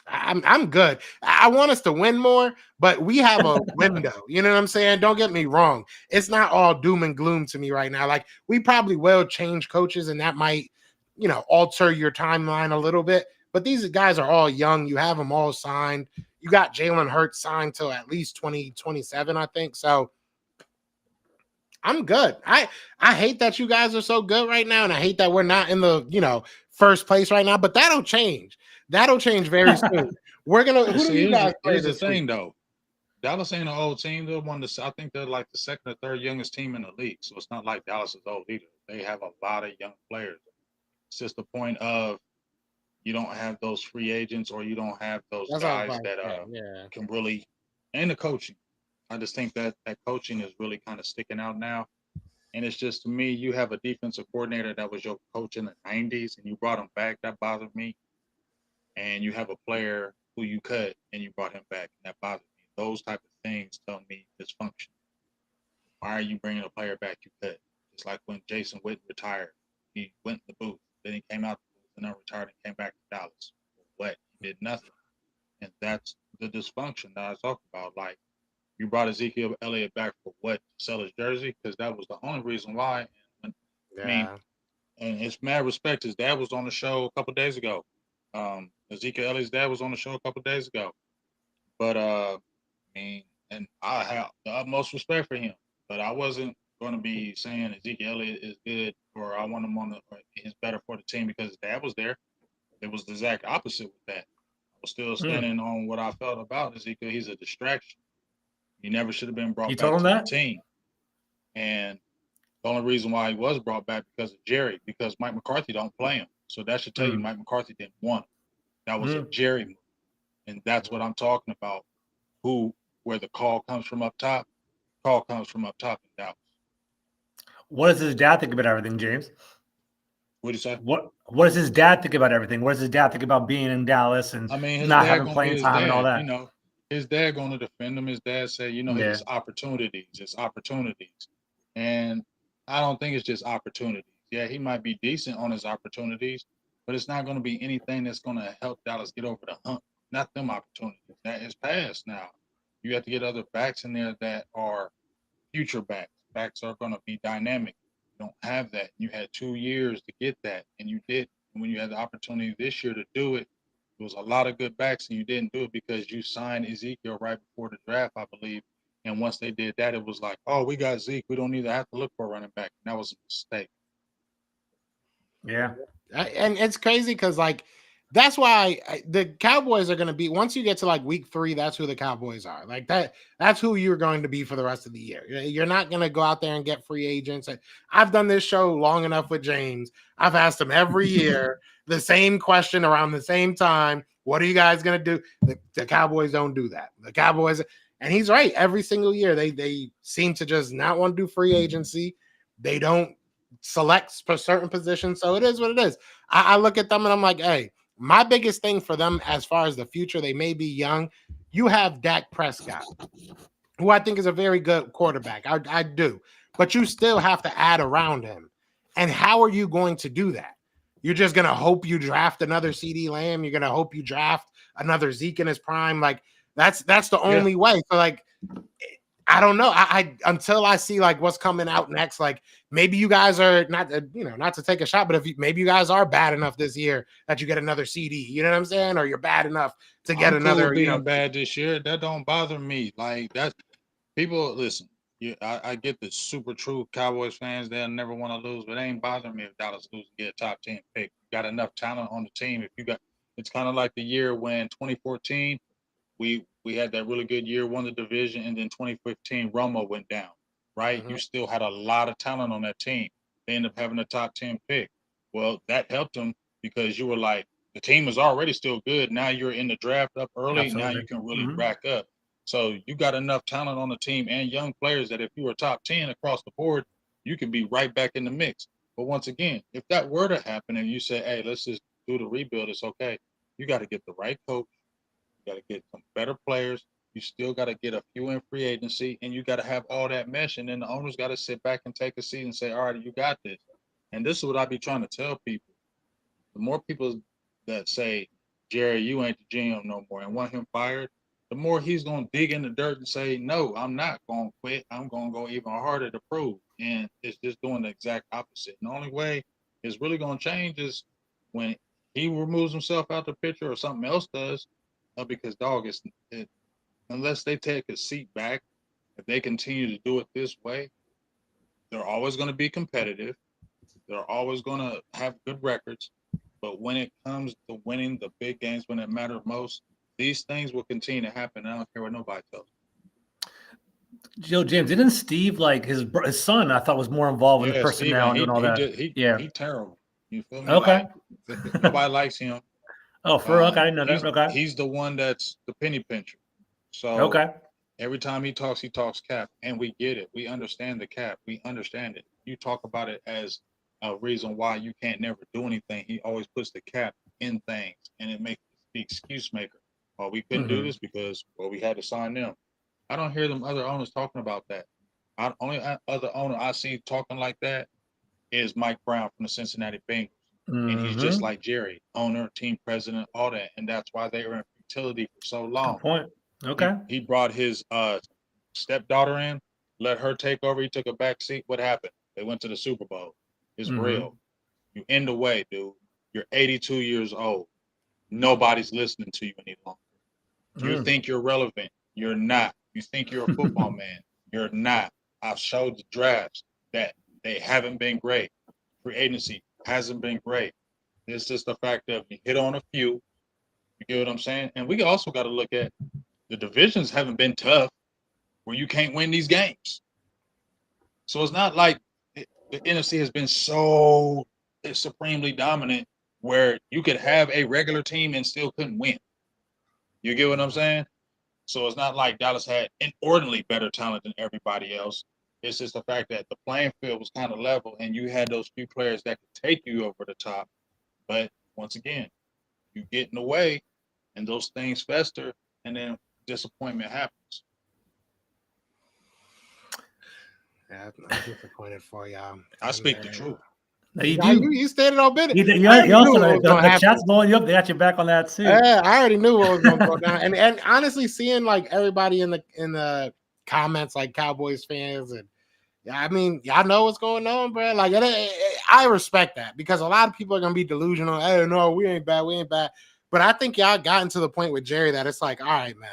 I'm good. I want us to win more, but we have a window. You know what I'm saying? Don't get me wrong. It's not all doom and gloom to me right now. Like, we probably will change coaches, and that might, alter your timeline a little bit. But these guys are all young. You have them all signed. You got Jalen Hurts signed till at least 2027, I think. So I'm good. I hate that you guys are so good right now, and I hate that we're not in the first place right now. But that'll change. That'll change very soon. We're gonna. But Who do see, you guys play here's the this week? thing, though. Dallas ain't an old team. They're I think they're like the second or third youngest team in the league. So it's not like Dallas is old either. They have a lot of young players. It's just the point of you don't have those free agents or you don't have those That's what I was guys about that to say, yeah. can really, and the coaching. I just think that coaching is really kind of sticking out now. And it's just, to me, you have a defensive coordinator that was your coach in the 90s and you brought him back. That bothered me. And you have a player who you cut and you brought him back. And that bothered me. Those type of things tell me dysfunction. Why are you bringing a player back you cut? It's like when Jason Witten retired. He went in the booth. Then he came out the booth and then retired and came back to Dallas. What? He did nothing. And that's the dysfunction that I talked about. Like, you brought Ezekiel Elliott back for what? To sell his jersey? Because that was the only reason why. And, I mean, Yeah. and it's mad respect. His dad was on the show a couple days ago. Ezekiel Elliott's dad was on the show a couple days ago. But I mean, and I have the utmost respect for him. But I wasn't going to be saying Ezekiel Elliott is good or I want him on or he's better for the team because his dad was there. It was the exact opposite with that. I was still standing on what I felt about Ezekiel. He's a distraction. He never should have been brought You back told him to the that? team. And the only reason why he was brought back because of Jerry, because Mike McCarthy don't play him. So that should tell you Mike McCarthy didn't want him. That was a Jerry move. And that's what I'm talking about. Where the call comes from up top, call comes from up top in Dallas. What does his dad think about everything, James? What do you say? What does his dad think about everything? What does his dad think about being in Dallas and his not dad having gonna playing be his time and all dad. that? His dad gonna defend him. His dad said, it's opportunities. It's opportunities. And I don't think it's just opportunities. Yeah, he might be decent on his opportunities, but it's not going to be anything that's going to help Dallas get over the hump. Not them opportunities. That is past now. You have to get other backs in there that are future backs. Backs are going to be dynamic. You don't have that. You had 2 years to get that, and you did. And when you had the opportunity this year to do it, there was a lot of good backs, and you didn't do it because you signed Ezekiel right before the draft, I believe. And once they did that, it was like, oh, we got Zeke. We don't need to have to look for a running back. And that was a mistake. Yeah. And it's crazy because, like, that's why the Cowboys are going to be, once you get to like week 3, that's who the Cowboys are. Like that's who you're going to be for the rest of the year. You're not going to go out there and get free agents. I've done this show long enough with James. I've asked him every year the same question around the same time. What are you guys going to do? The Cowboys don't do that. The Cowboys, and he's right. Every single year, they seem to just not want to do free agency. They don't select for certain positions. So it is what it is. I look at them and I'm like, hey, my biggest thing for them as far as the future, they may be young. You have Dak Prescott, who I think is a very good quarterback. I do. But you still have to add around him. And how are you going to do that? You're just going to hope you draft another CD Lamb. You're going to hope you draft another Zeke in his prime. Like, that's the only way. So, like, I don't know. I until I see like what's coming out next, like maybe you guys are not to take a shot, but maybe you guys are bad enough this year that you get another CD, you know what I'm saying? Or you're bad enough to get another, being bad this year. That don't bother me. Like, that's people listen. I get the super true Cowboys fans. They'll never want to lose, but it ain't bothering me if Dallas loses, get a top 10 pick. You got enough talent on the team. It's kind of like the year when 2014 we had that really good year, won the division, and then 2015 Romo went down, right? You still had a lot of talent on that team. They ended up having a top 10 pick. Well, that helped them because you were like, the team is already still good. Now you're in the draft up early. Absolutely. Now you can really rack up. So you got enough talent on the team and young players that if you were top 10 across the board, you could be right back in the mix. But once again, if that were to happen and you say, hey, let's just do the rebuild, it's okay. You got to get the right coach. You got to get some better players. You still got to get a few in free agency, and you got to have all that mesh. And then the owners got to sit back and take a seat and say, all right, you got this. And this is what I be trying to tell people. The more people that say, Jerry, you ain't the GM no more, and want him fired, the more he's going to dig in the dirt and say, no, I'm not going to quit. I'm going to go even harder to prove. And it's just doing the exact opposite. And the only way it's really going to change is when he removes himself out the picture or something else does, because, dog, unless they take a seat back, if they continue to do it this way, they're always going to be competitive. They're always going to have good records. But when it comes to winning the big games when it matters most, these things will continue to happen. I don't care what nobody tells me. Joe James, didn't Steve, like his son, I thought was more involved in the personnel and doing all that? He terrible. You feel me? Okay. Like, nobody likes him. Oh, okay, I didn't know that. Okay. He's the one that's the penny pincher. So okay. Every time he talks cap, and we get it. We understand the cap. We understand it. You talk about it as a reason why you can't never do anything. He always puts the cap in things, and it makes the excuse maker. Well, we couldn't do this because, well, we had to sign them. I don't hear them other owners talking about that. Only other owner I see talking like that is Mike Brown from the Cincinnati Bengals. And he's just like Jerry, owner, team president, all that. And that's why they were in futility for so long. Good point. Okay. He brought his stepdaughter in, let her take over. He took a back seat. What happened? They went to the Super Bowl. It's real. You in the way, dude. You're 82 years old. Nobody's listening to you any longer. You think you're relevant. You're not. You think you're a football man. You're not. I've showed the drafts that they haven't been great. Free agency hasn't been great. It's just the fact that we hit on a few. You get what I'm saying? And we also got to look at the divisions haven't been tough where you can't win these games. So it's not like the NFC has been so supremely dominant where you could have a regular team and still couldn't win. You get what I'm saying? So it's not like Dallas had inordinately better talent than everybody else. It's just the fact that the playing field was kind of level and you had those few players that could take you over the top. But once again, you get in the way and those things fester and then disappointment happens. Yeah, I'm disappointed for y'all. I speak the truth. No, you do. You stated all bit. You also, the chat's blowing you up. They got your back on that too. Yeah, I already knew what was going to go down. And honestly, seeing like everybody in the comments, like Cowboys fans, and I mean, y'all know what's going on, bro. Like, I respect that because a lot of people are gonna be delusional. Hey, no, we ain't bad. But I think y'all gotten to the point with Jerry that it's like, all right, man,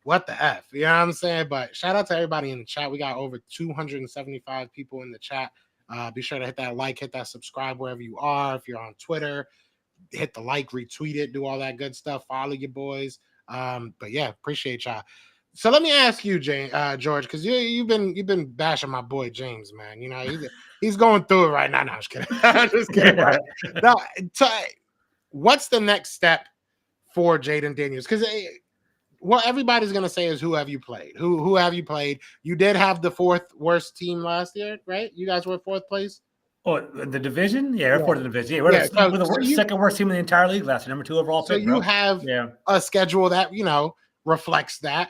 what the F? You know what I'm saying? But shout out to everybody in the chat. We got over 275 people in the chat. Be sure to hit that like, hit that subscribe wherever you are. If you're on Twitter, hit the like, retweet it, do all that good stuff. Follow your boys. But yeah, appreciate y'all. So let me ask you, George, because you've been bashing my boy James, man. You know he's going through it right now. No, I'm just kidding. I'm just kidding. Right? No, what's the next step for Jaden Daniels? Because what everybody's gonna say is who have you played? Who have you played? You did have the fourth worst team last year, right? You guys were fourth place. Oh, the division? Yeah, we're fourth in the division. Yeah, we're the second worst team in the entire league last year, number 2 overall. So you have a schedule that reflects that.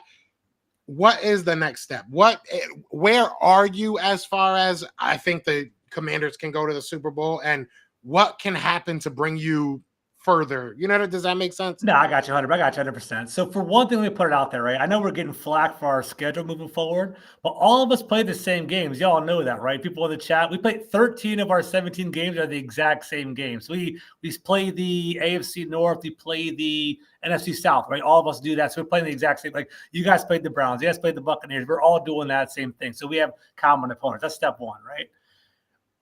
What is the next step? Where are you as far as I think the Commanders can go to the Super Bowl, and what can happen to bring you further? Does that make sense? No, I got you 100. I got you 100%. So for one thing, let me put it out there, right? I know we're getting flack for our schedule moving forward, but all of us play the same games. Y'all know that, right? People in the chat, we played 13 of our 17 games are the exact same games. We play the AFC North, we play the NFC South, right? All of us do that. So we're playing the exact same. Like you guys played the Browns, you guys played the Buccaneers. We're all doing that same thing. So we have common opponents. That's step one, right?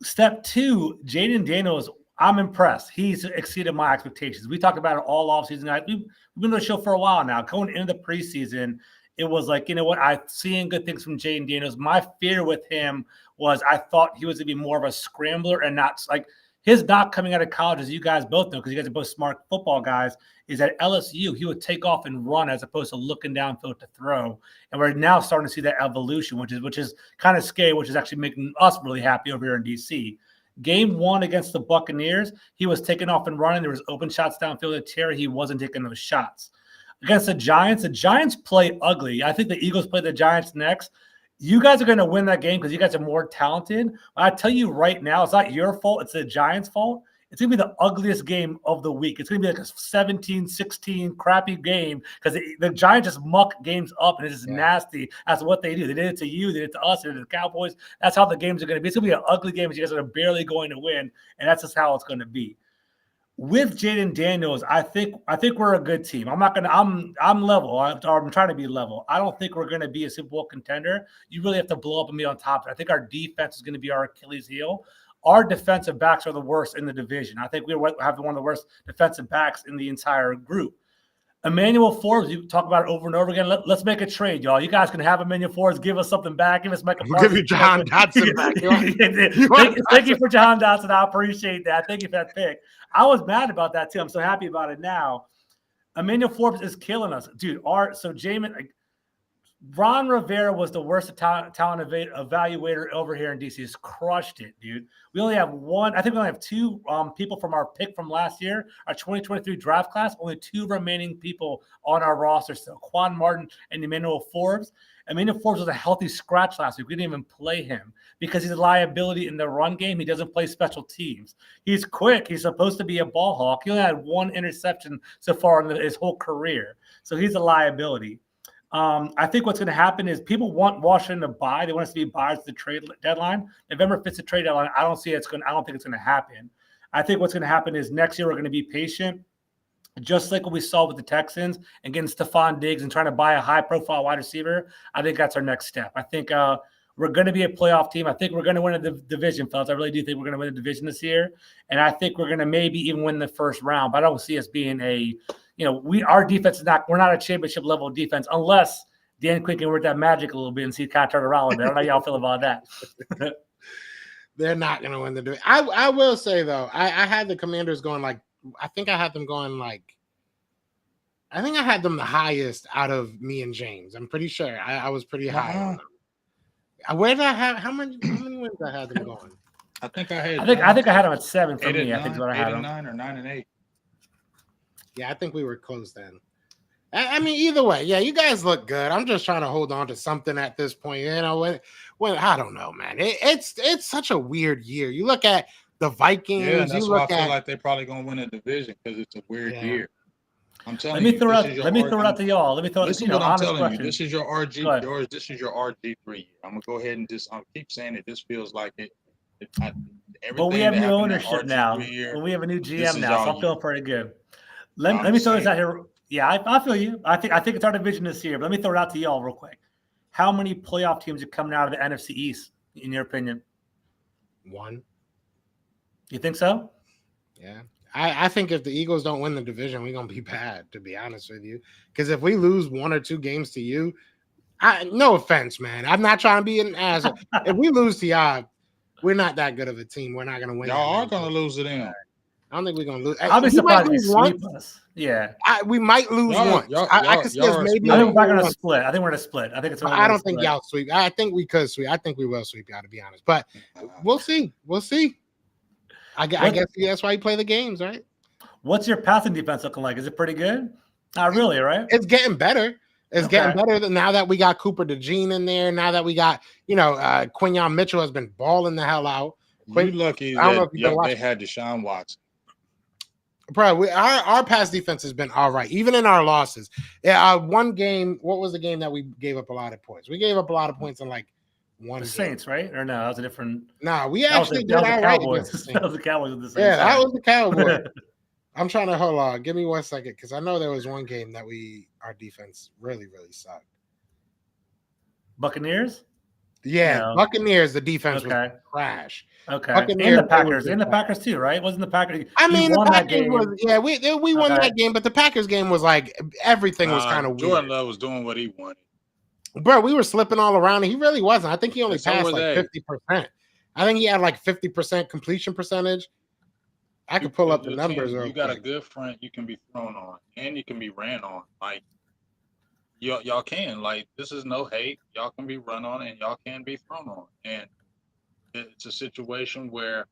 Step two, Jaden Daniels, I'm impressed. He's exceeded my expectations. We talked about it all offseason. We've been on the show for a while now. Going into the preseason, it was like, you know what? I'm seeing good things from Jaden Daniels. My fear with him was I thought he was going to be more of a scrambler and not like his not coming out of college, as you guys both know, because you guys are both smart football guys, is at LSU, he would take off and run as opposed to looking downfield to throw. And we're now starting to see that evolution, which is kind of scary, which is actually making us really happy over here in DC. Game 1 against the Buccaneers, he was taking off and running. There was open shots downfield at Terry. He wasn't taking those shots. Against the Giants play ugly. I think the Eagles play the Giants next. You guys are going to win that game because you guys are more talented. But I tell you right now, it's not your fault. It's the Giants' fault. It's going to be the ugliest game of the week. It's going to be like a 17-16 crappy game because the Giants just muck games up, and it's just nasty. That's what they do. They did it to you. They did it to us. They did it to the Cowboys. That's how the games are going to be. It's going to be an ugly game, but you guys are barely going to win, and that's just how it's going to be. With Jaden Daniels, I think we're a good team. I'm level. I'm trying to be level. I don't think we're going to be a Super Bowl contender. You really have to blow up and be on top. I think our defense is going to be our Achilles heel. Our defensive backs are the worst in the division. I think we have one of the worst defensive backs in the entire group. Emmanuel Forbes, you talk about it over and over again. Let's make a trade, y'all. You guys can have Emmanuel Forbes. Give us something back. Give us Micah Parsons. Give you Jahan Dotson back. Thank you for Jahan Dotson. I appreciate that. Thank you for that pick. I was mad about that too. I'm so happy about it now. Emmanuel Forbes is killing us, dude. So Jamin, Ron Rivera was the worst talent evaluator over here in DC. He's crushed it, dude. We only have one. I think we only have two people from our pick from last year, our 2023 draft class. Only two remaining people on our roster still, Quan Martin and Emmanuel Forbes. Emmanuel Forbes was a healthy scratch last week. We didn't even play him because he's a liability in the run game. He doesn't play special teams. He's quick. He's supposed to be a ball hawk. He only had one interception so far in his whole career. So he's a liability. I think what's going to happen is people want Washington to buy. They want us to be buyers at the trade deadline. November 5th, the trade deadline. I don't think it's going to happen. I think what's going to happen is next year we're going to be patient, just like what we saw with the Texans and getting Stephon Diggs and trying to buy a high-profile wide receiver. I think that's our next step. I think we're going to be a playoff team. I think we're going to win the division, fellas. I really do think we're going to win the division this year, and I think we're going to maybe even win the first round. But I don't see us being our defense is not. We're not a championship level defense unless Dan Quinn can work that magic a little bit and see kind of turn around a little bit. I don't know how y'all feel about that. They're not going to win the division. I will say though, I had the Commanders going like. I think I had them going like. I think I had them the highest out of me and James. I'm pretty sure I was pretty high on them. Where did I have how many wins I had them going? I think I had. I think I had them at 7 for me. 9, I think is what I had them. 9 or 9 and 8. Yeah, I think we were close then. I mean, either way, yeah, you guys look good. I'm just trying to hold on to something at this point. When I don't know, man. It's such a weird year. You look at the Vikings. Yeah, that's why I feel like they're probably going to win a division because it's a weird year. I'm telling you. Let me throw it out to y'all. Let me throw it. Listen, what I'm telling you. This is your RG. Yours. This is your RG3. I'm gonna go ahead and I'll keep saying it. This feels like it. But we have new ownership now. We have a new GM now, so I'm feeling pretty good. Let me throw this out here. Yeah, I feel you. I think it's our division this year. But let me throw it out to y'all real quick. How many playoff teams are coming out of the NFC East, in your opinion? 1. You think so? Yeah. I think if the Eagles don't win the division, we're going to be bad, to be honest with you. Because if we lose 1 or 2 games to you, no offense, man. I'm not trying to be an ass. If we lose to y'all, we're not that good of a team. We're not going to win. Y'all are going to lose to them. I don't think we're going to lose. I'll be surprised if we sweep us. Yeah. We might lose once. I can see us maybe. I think we're going to split. I think we're going to split. I think it's. I don't think y'all sweep. I think we could sweep. I think we will sweep y'all, to be honest. But we'll see. We'll see. I guess that's why you play the games, right? What's your passing defense looking like? Is it pretty good? Not really, right? It's getting better. It's getting better than now that we got Cooper DeJean in there. Now that we got, Quinyon Mitchell has been balling the hell out. You're lucky that they had Deshaun Watson. Bro, our pass defense has been all right, even in our losses. Yeah, one game. What was the game that we gave up a lot of points? We gave up a lot of points in like one. The Saints, right? Or no, that was a different. No, we actually did all right against the Saints. That was the Cowboys with the Saints. Yeah, that was the Cowboys. I'm trying to hold on. Give me 1 second because I know there was one game that our defense really, really sucked. Buccaneers? Yeah, no. Buccaneers. The defense was trash. Okay, and the Packers too, right? Wasn't the Packers? I mean, the Packers was we won that game, but the Packers game was like everything was kind of weird. Jordan Love was doing what he wanted, bro. We were slipping all around. He really wasn't. I think he only passed like 50%. I think he had like 50% completion percentage. I could pull up the numbers. You got a good front you can be thrown on, and you can be ran on. Like y'all can. Like this is no hate. Y'all can be run on, and y'all can be thrown on. And it's a situation where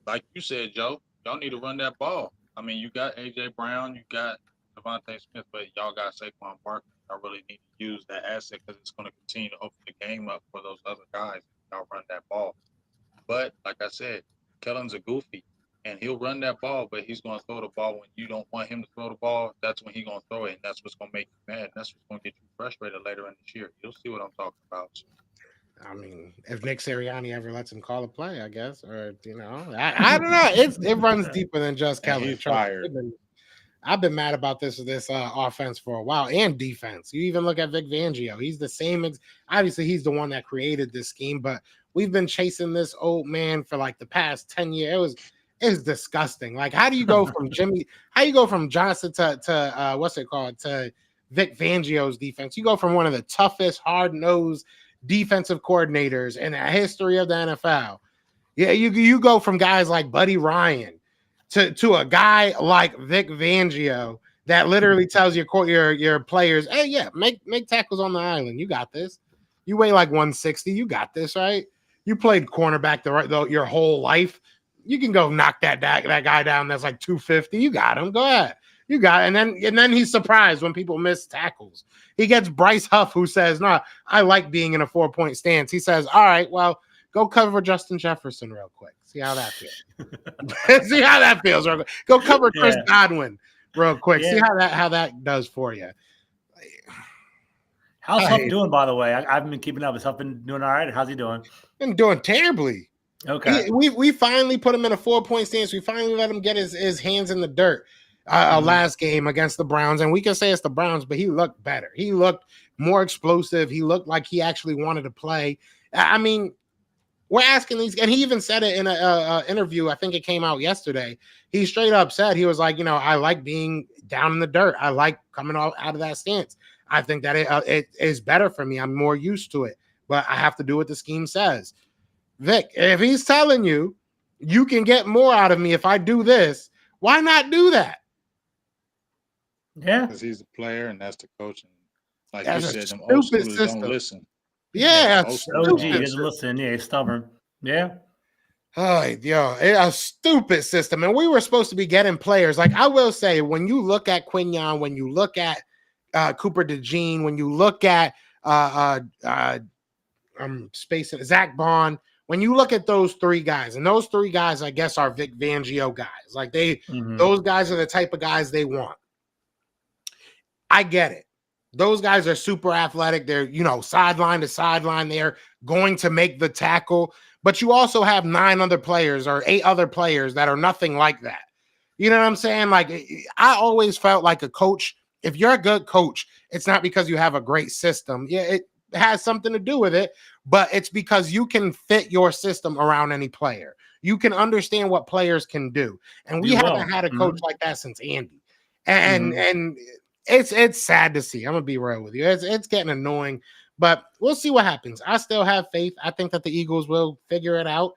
like you said, Joe, y'all need to run that ball. I mean, you got AJ Brown, you got Devontae Smith, but y'all got Saquon Barkley. Y'all really need to use that asset because it's going to continue to open the game up for those other guys if y'all run that ball. But like I said, Kellen's a goofy, and he'll run that ball, but he's going to throw the ball when you don't want him to throw the ball. That's when he's going to throw it, and that's what's going to make you mad. And that's what's going to get you frustrated later in this year. You'll see what I'm talking about. I mean, if Nick Sirianni ever lets him call a play, I guess, or I don't know. It runs deeper than just And Kellen. he's fired. I've been mad about this offense for a while and defense. You even look at Vic Fangio. He's the same. Obviously, he's the one that created this scheme, but we've been chasing this old man for like the past 10 years. It's disgusting. Like, how do you go from how you go from Johnson to what's it called, to Vic Fangio's defense? You go from one of the toughest, hard-nosed defensive coordinators in the history of the NFL. Yeah, you go from guys like Buddy Ryan to a guy like Vic Fangio that literally tells your players, "Hey, yeah, make tackles on the island. You got this. You weigh like 160. You got this, right? You played cornerback your whole life. You can go knock that guy down. That's like 250. You got him. Go ahead. You got it." And then he's surprised when people miss tackles. He gets Bryce Huff, who says, "No, I like being in a 4-point stance." He says, "All right, well, go cover Justin Jefferson real quick. See how that feels. See how that feels. Real quick. Go cover Chris Godwin real quick. See how that does for you." How's Huff doing, by the way? I haven't been keeping up. Has Huff been doing all right? How's he doing? Been doing terribly. Okay. We finally put him in a 4-point stance. We finally let him get his hands in the dirt last game against the Browns. And we can say it's the Browns, but he looked better. He looked more explosive. He looked like he actually wanted to play. I mean, we're asking these, and he even said it in an interview. I think it came out yesterday. He straight up said, he was like, I like being down in the dirt. I like coming out of that stance. I think that it is better for me. I'm more used to it, but I have to do what the scheme says. Vic, if he's telling you, you can get more out of me if I do this, why not do that? Yeah. Because he's a player and that's the coach. And like That's you said, them old schoolers don't listen. Yeah. OG doesn't listen. Yeah, he's stubborn. Yeah. Oh, a stupid system. And we were supposed to be getting players. Like, I will say, when you look at Quignon, when you look at Cooper DeJean, when you look at spacing Zach Bond, when you look at those three guys, and those three guys, I guess, are Vic Fangio guys. Like those guys are the type of guys they want. I get it. Those guys are super athletic. They're, sideline to sideline. They're going to make the tackle. But you also have 9 other players or 8 other players that are nothing like that. You know what I'm saying? Like, I always felt like a coach, if you're a good coach, it's not because you have a great system. Yeah, it has something to do with it, but it's because you can fit your system around any player. You can understand what players can do. And we haven't had a coach like that since Andy. And it's sad to see. I'm gonna be real with you. It's getting annoying, but we'll see what happens. I still have faith. I think that the Eagles will figure it out.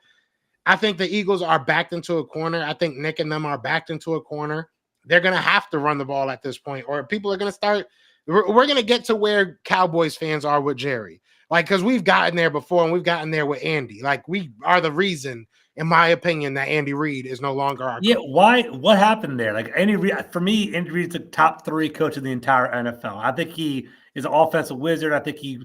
I think the Eagles are backed into a corner. I think Nick and them are backed into a corner. They're gonna have to run the ball at this point, or people are gonna start. We're gonna get to where Cowboys fans are with Jerry, like, because we've gotten there before and we've gotten there with Andy. Like, we are the reason, in my opinion, that Andy Reid is no longer our coach. Why? What happened there? Like, for me, Andy Reid's the top 3 coach in the entire NFL. I think he is an offensive wizard. I think he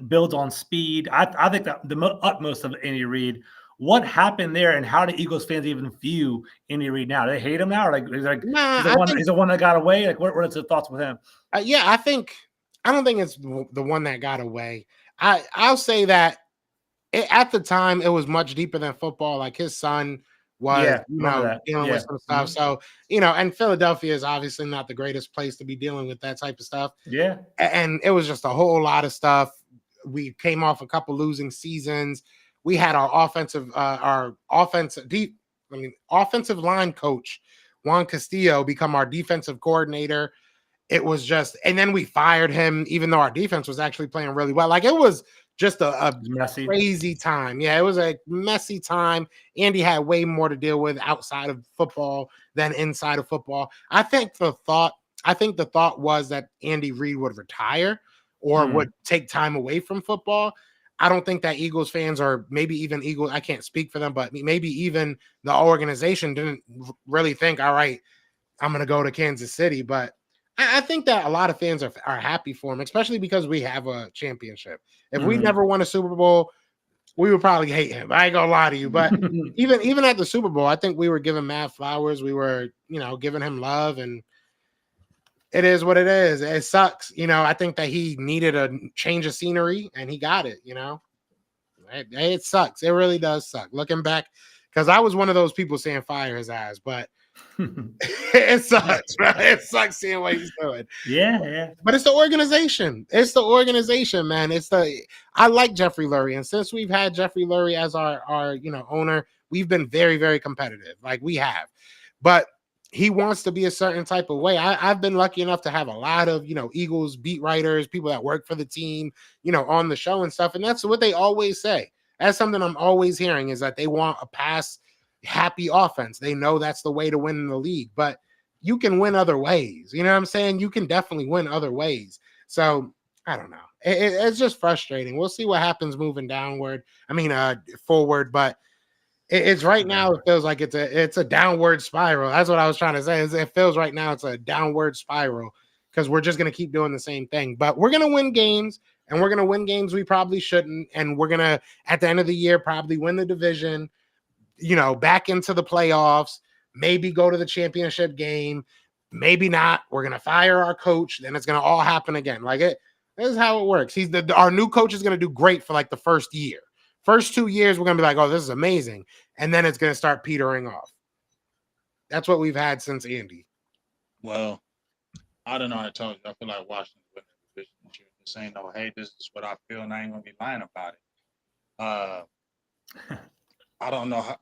builds on speed. I think that the utmost of Andy Reid. What happened there, and how do Eagles fans even view Andy Reid now? Do they hate him now? Or he's the one that got away? Like, what are the thoughts with him? I don't think it's the one that got away. I'll say that at the time it was much deeper than football. Like, his son was, dealing with some stuff. So, and Philadelphia is obviously not the greatest place to be dealing with that type of stuff. Yeah. And it was just a whole lot of stuff. We came off a couple losing seasons. We had our offensive line coach, Juan Castillo, become our defensive coordinator. It was just, and then we fired him, even though our defense was actually playing really well. Like, it was just a messy, crazy time. Yeah, it was a messy time. Andy had way more to deal with outside of football than inside of football. I think the thought was that Andy Reid would retire or would take time away from football. I don't think that Eagles fans, or maybe even Eagles, I can't speak for them, but maybe even the organization didn't really think, all right, I'm going to go to Kansas City. But I think that a lot of fans are happy for him, especially because we have a championship. If we never won a Super Bowl, we would probably hate him. I ain't gonna lie to you. But even at the Super Bowl, I think we were giving Matt flowers. We were, giving him love, and it is what it is. It sucks. I think that he needed a change of scenery, and he got it. It sucks. It really does suck. Looking back, because I was one of those people saying fire his ass, but it sucks, bro. It sucks seeing what he's doing. Yeah. But it's the organization. It's the organization, man. I like Jeffrey Lurie, and since we've had Jeffrey Lurie as our owner, we've been very, very competitive. Like we have, but he wants to be a certain type of way. I've been lucky enough to have a lot of Eagles beat writers, people that work for the team, on the show and stuff, and that's what they always say. That's something I'm always hearing, is that they want a pass happy offense. They know that's the way to win in the league, but you can win other ways. You know what I'm saying? You can definitely win other ways. So I don't know. It's just frustrating. We'll see what happens moving forward. But it's right now. It feels like it's a downward spiral. That's what I was trying to say. It feels right now it's a downward spiral because we're just going to keep doing the same thing. But we're going to win games, and we're going to win games we probably shouldn't. And we're going to, at the end of the year, probably win the division, back into the playoffs, maybe go to the championship game, maybe not. We're going to fire our coach. Then it's going to all happen again. Like this is how it works. Our new coach is going to do great for like the first year. First 2 years, we're going to be like, oh, this is amazing. And then it's going to start petering off. That's what we've had since Andy. Well, I don't know. I told you, I feel like Washington winning the division this year. Just saying, no, hey, this is what I feel, and I ain't going to be lying about it. I don't know how.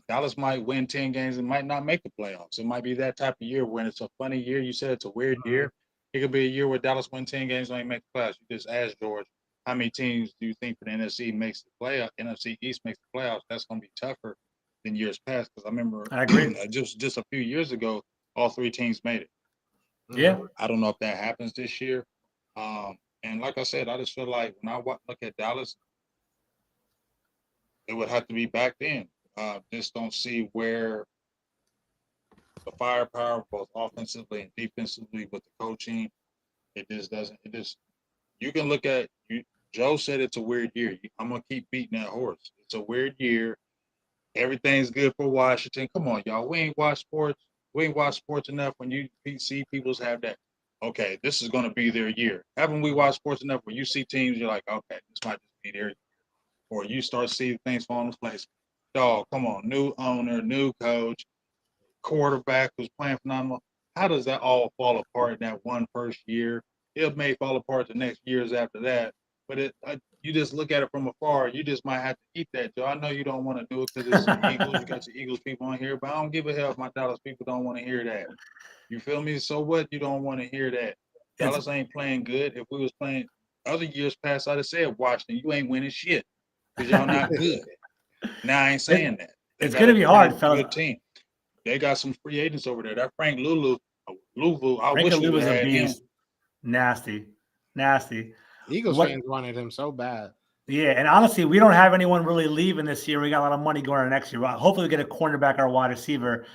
Dallas might win 10 games and might not make the playoffs. It might be that type of year when it's a funny year. You said it's a weird year. It could be a year where Dallas win 10 games and ain't make the playoffs. You just asked George, how many teams do you think for the NFC makes the playoff? NFC East makes the playoffs. That's going to be tougher than years past, because I remember I agree. just a few years ago, all 3 teams made it. Yeah. I don't know if that happens this year. And like I said, I just feel like when I look at Dallas, it would have to be back then. Just don't see where the firepower, both offensively and defensively, with the coaching, it just doesn't. You can look at you. Joe said it's a weird year. I'm gonna keep beating that horse. It's a weird year. Everything's good for Washington. Come on, y'all. We ain't watched sports. We ain't watched sports enough. When you see people have that, okay, this is gonna be their year. Haven't we watched sports enough where you see teams, you're like, okay, this might just be their year. Or you start seeing things fall into place. Dog, come on, new owner, new coach, quarterback who's playing phenomenal. How does that all fall apart in that one first year? It may fall apart the next years after that, but you just look at it from afar. You just might have to eat that, Joe. I know you don't want to do it because it's the Eagles. You got your Eagles people on here, but I don't give a hell if my Dallas people don't want to hear that. You feel me? So what? You don't want to hear that. Dallas ain't playing good. If we was playing other years past, I'd have said, Washington, you ain't winning shit because y'all not good. Now I ain't saying that. It's going to be hard, fellas. Good team. They got some free agents over there. That Frank Louvu, I Frank wish we Louvu's had a him. beast. Nasty. Eagles fans wanted him so bad. Yeah, and honestly, we don't have anyone really leaving this year. We got a lot of money going on next year. Hopefully, we get a cornerback or wide receiver.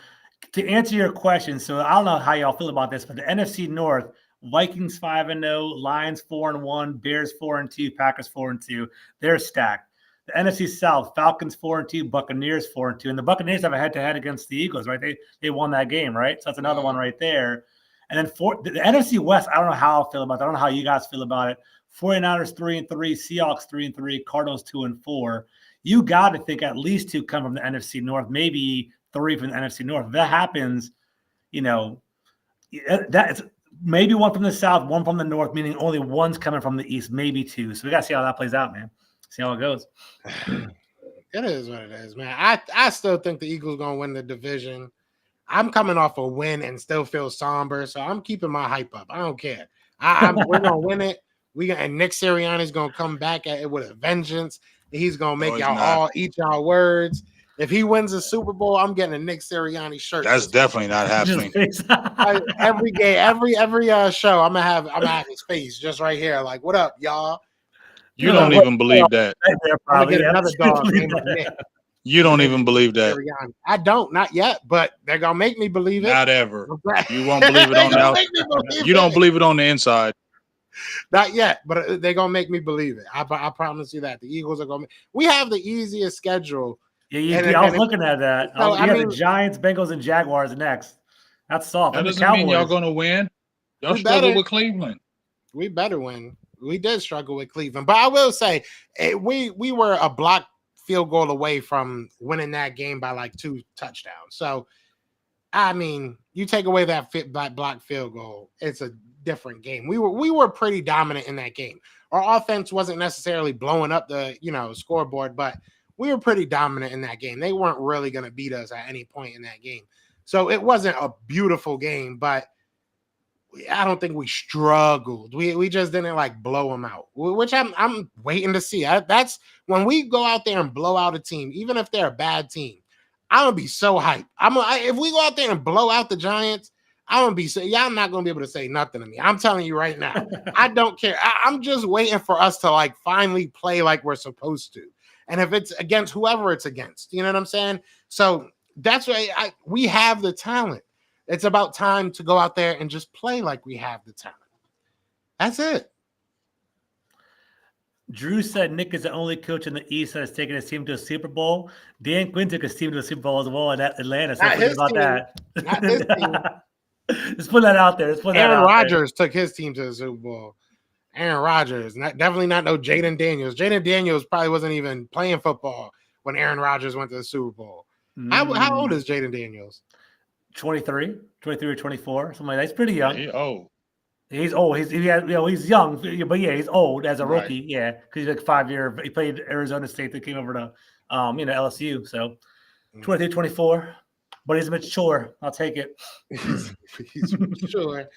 To answer your question, so I don't know how y'all feel about this, but the NFC North, Vikings 5-0, Lions 4-1, Bears 4-2, Packers 4-2. They're stacked. The NFC South, Falcons 4-2, Buccaneers 4-2, and the Buccaneers have a head-to-head against the Eagles, right? They won that game, right? So that's another one right there. And then the NFC West, I don't know how I feel about that. I don't know how you guys feel about it. 49ers 3-3, Seahawks 3-3, Cardinals 2-4. You got to think at least 2 come from the NFC North, maybe 3 from the NFC North. If that happens, that's maybe 1 from the South, 1 from the North, meaning only 1's coming from the East, maybe 2. So we got to see how that plays out, man. See how it goes. It is what it is, man. I still think the Eagles gonna win the division. I'm coming off a win and still feel somber, so I'm keeping my hype up. I don't care. We're gonna win it. And Nick Sirianni's gonna come back at it with a vengeance. He's gonna make y'all all eat y'all words. If he wins the Super Bowl, I'm getting a Nick Sirianni shirt. That's definitely not happening. Every game, every show, I'm gonna have his face just right here. Like, what up, y'all? You don't even believe that. Right there, I'm gonna probably. get another dog Believe named that. Nick. You don't even believe that. I don't, not yet, but they're gonna make me believe it. Not ever. Okay. You won't believe it They on the gonna outside. make me believe You don't it. believe it on the inside. Not yet, but they're gonna make me believe it. I promise you that the Eagles are gonna. We have the easiest schedule. Yeah, And I was looking at that. So, You got the Giants, Bengals, and Jaguars next. That's soft. That And the doesn't mean y'all Cowboys. gonna win. Y'all We struggle better. with Cleveland. We better win. We did struggle with Cleveland, but I will say we were a block field goal away from winning that game by like 2 touchdowns. So, I mean, you take away that block field goal, it's a different game. We were pretty dominant in that game. Our offense wasn't necessarily blowing up the scoreboard, but we were pretty dominant in that game. They weren't really going to beat us at any point in that game. So it wasn't a beautiful game, but I don't think we struggled. We just didn't like blow them out, which I'm waiting to see. That's when we go out there and blow out a team, even if they're a bad team. I'm gonna be so hyped. If we go out there and blow out the Giants, I'm gonna be so y'all not gonna be able to say nothing to me. I'm telling you right now. I don't care. I'm just waiting for us to like finally play like we're supposed to. And if it's against whoever it's against, you know what I'm saying? So that's why we have the talent. It's about time to go out there and just play like we have the talent. That's it. Drew said Nick is the only coach in the East that has taken his team to a Super Bowl. Dan Quinn took his team to a Super Bowl as well in Atlanta. So think about that. Not his team. Let's put that out there. Aaron Rodgers took his team to the Super Bowl. Aaron Rodgers, definitely not no Jaden Daniels. Jaden Daniels probably wasn't even playing football when Aaron Rodgers went to the Super Bowl. How old is Jaden Daniels? 23 or 24, something like that. He's pretty young. He's old. He's old. He's young, but yeah, he's old as a rookie. Right. Yeah, because he's like 5-year. He played Arizona State. That came over to, LSU. So 23, 24, but he's mature. I'll take it. He's mature.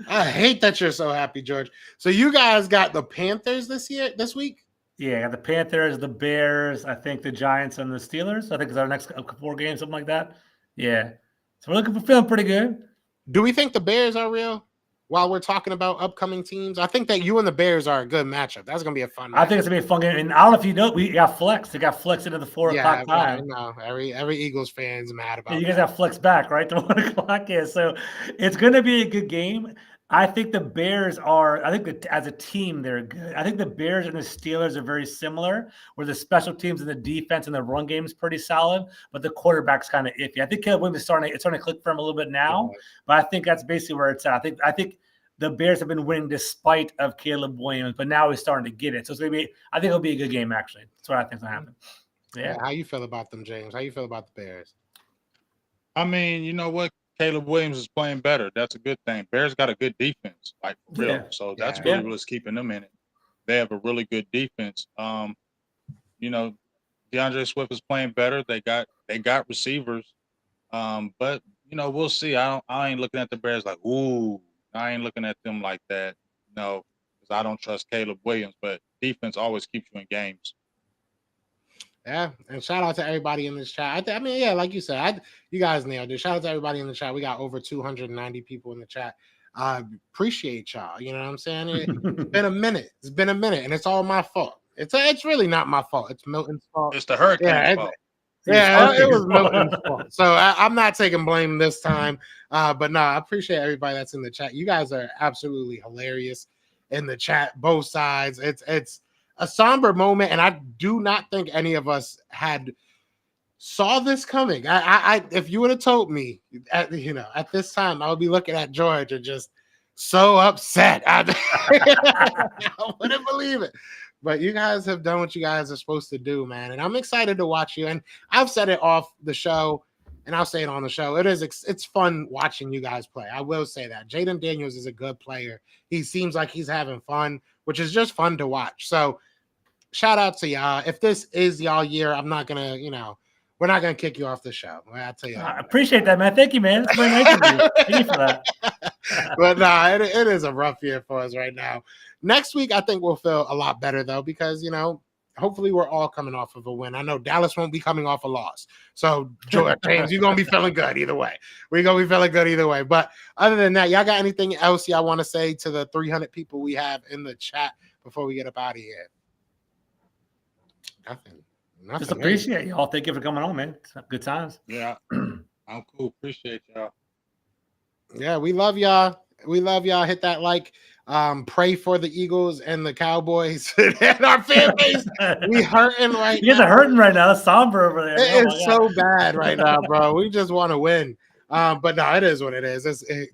I hate that you're so happy, George. So you guys got the Panthers this week? Yeah, the Panthers, the Bears. I think the Giants and the Steelers. I think it's our next 4 games, something like that. Yeah. So we're feeling pretty good. Do we think the Bears are real? While we're talking about upcoming teams, I think that you and the Bears are a good matchup. That's gonna be a fun matchup. I think it's gonna be a fun game. And I don't know if you know, we got flex. They got flex into the 4 o'clock time. No, every Eagles fan's mad about. You guys have flex back, right? The 1 o'clock. Yeah, so it's gonna be a good game. I think the Bears are. I think that as a team, they're good. I think the Bears and the Steelers are very similar, where the special teams and the defense and the run game is pretty solid, but the quarterback's kind of iffy. I think Caleb Williams is starting to click for him a little bit now, but I think that's basically where it's at. I think the Bears have been winning despite of Caleb Williams, but now he's starting to get it. So it's gonna be. I think it'll be a good game. Actually, that's what I think is gonna happen. Yeah. How you feel about them, James? How you feel about the Bears? I mean, you know what? Caleb Williams is playing better. That's a good thing. Bears got a good defense, like for real. Yeah. So that's really what's keeping them in it. They have a really good defense. DeAndre Swift is playing better. They got receivers. But we'll see. I ain't looking at the Bears like, ooh, I ain't looking at them like that. No, because I don't trust Caleb Williams. But defense always keeps you in games. Yeah, and shout out to everybody in this chat. Like you said, you guys nailed it. Shout out to everybody in the chat. We got over 290 people in the chat. Appreciate y'all. You know what I'm saying? It's been a minute. And it's all my fault. It's really not my fault. It's Milton's fault. It's the Hurricane's fault. It was Milton's fault. So I'm not taking blame this time. But no, I appreciate everybody that's in the chat. You guys are absolutely hilarious in the chat, both sides. It's a somber moment, and I do not think any of us saw this coming. I if you would have told me at this time, I would be looking at George and just so upset. I wouldn't believe it. But you guys have done what you guys are supposed to do, man. And I'm excited to watch you. And I've said it off the show, and I'll say it on the show. It's fun watching you guys play. I will say that. Jaden Daniels is a good player. He seems like he's having fun, which is just fun to watch. So shout out to y'all. If this is y'all year, I'm not going to, we're not going to kick you off the show. I'll tell you. I appreciate that, man. Thank you, man. It's very nice of you. Thank you for that. But no, it is a rough year for us right now. Next week, I think we'll feel a lot better, though, because, hopefully we're all coming off of a win. I know Dallas won't be coming off a loss. So, James, you're going to be feeling good either way. We're going to be feeling good either way. But other than that, y'all got anything else y'all want to say to the 300 people we have in the chat before we get up out of here? Nothing. Just appreciate y'all. Thank you for coming on, man. It's good times. Yeah, I'm cool. Appreciate y'all. Yeah, we love y'all. We love y'all. Hit that like. Pray for the Eagles and the Cowboys and our fan base. We hurting right now. You guys are hurting right now. It's somber over there. It is so bad right now, bro. We just want to win. But no, it is what it is.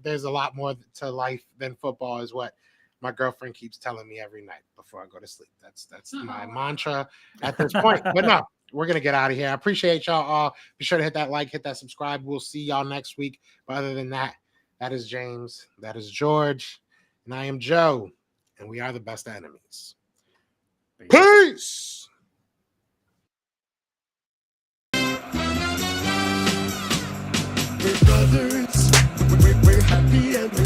There's a lot more to life than football, is what my girlfriend keeps telling me every night before I go to sleep. That's my mantra at this point. But no, we're gonna get out of here. I appreciate y'all all. Be sure to hit that like, hit that subscribe. We'll see y'all next week. But other than that, that is James, that is George, and I am Joe, and we are the best enemies. Peace. We're brothers. We're happy and we're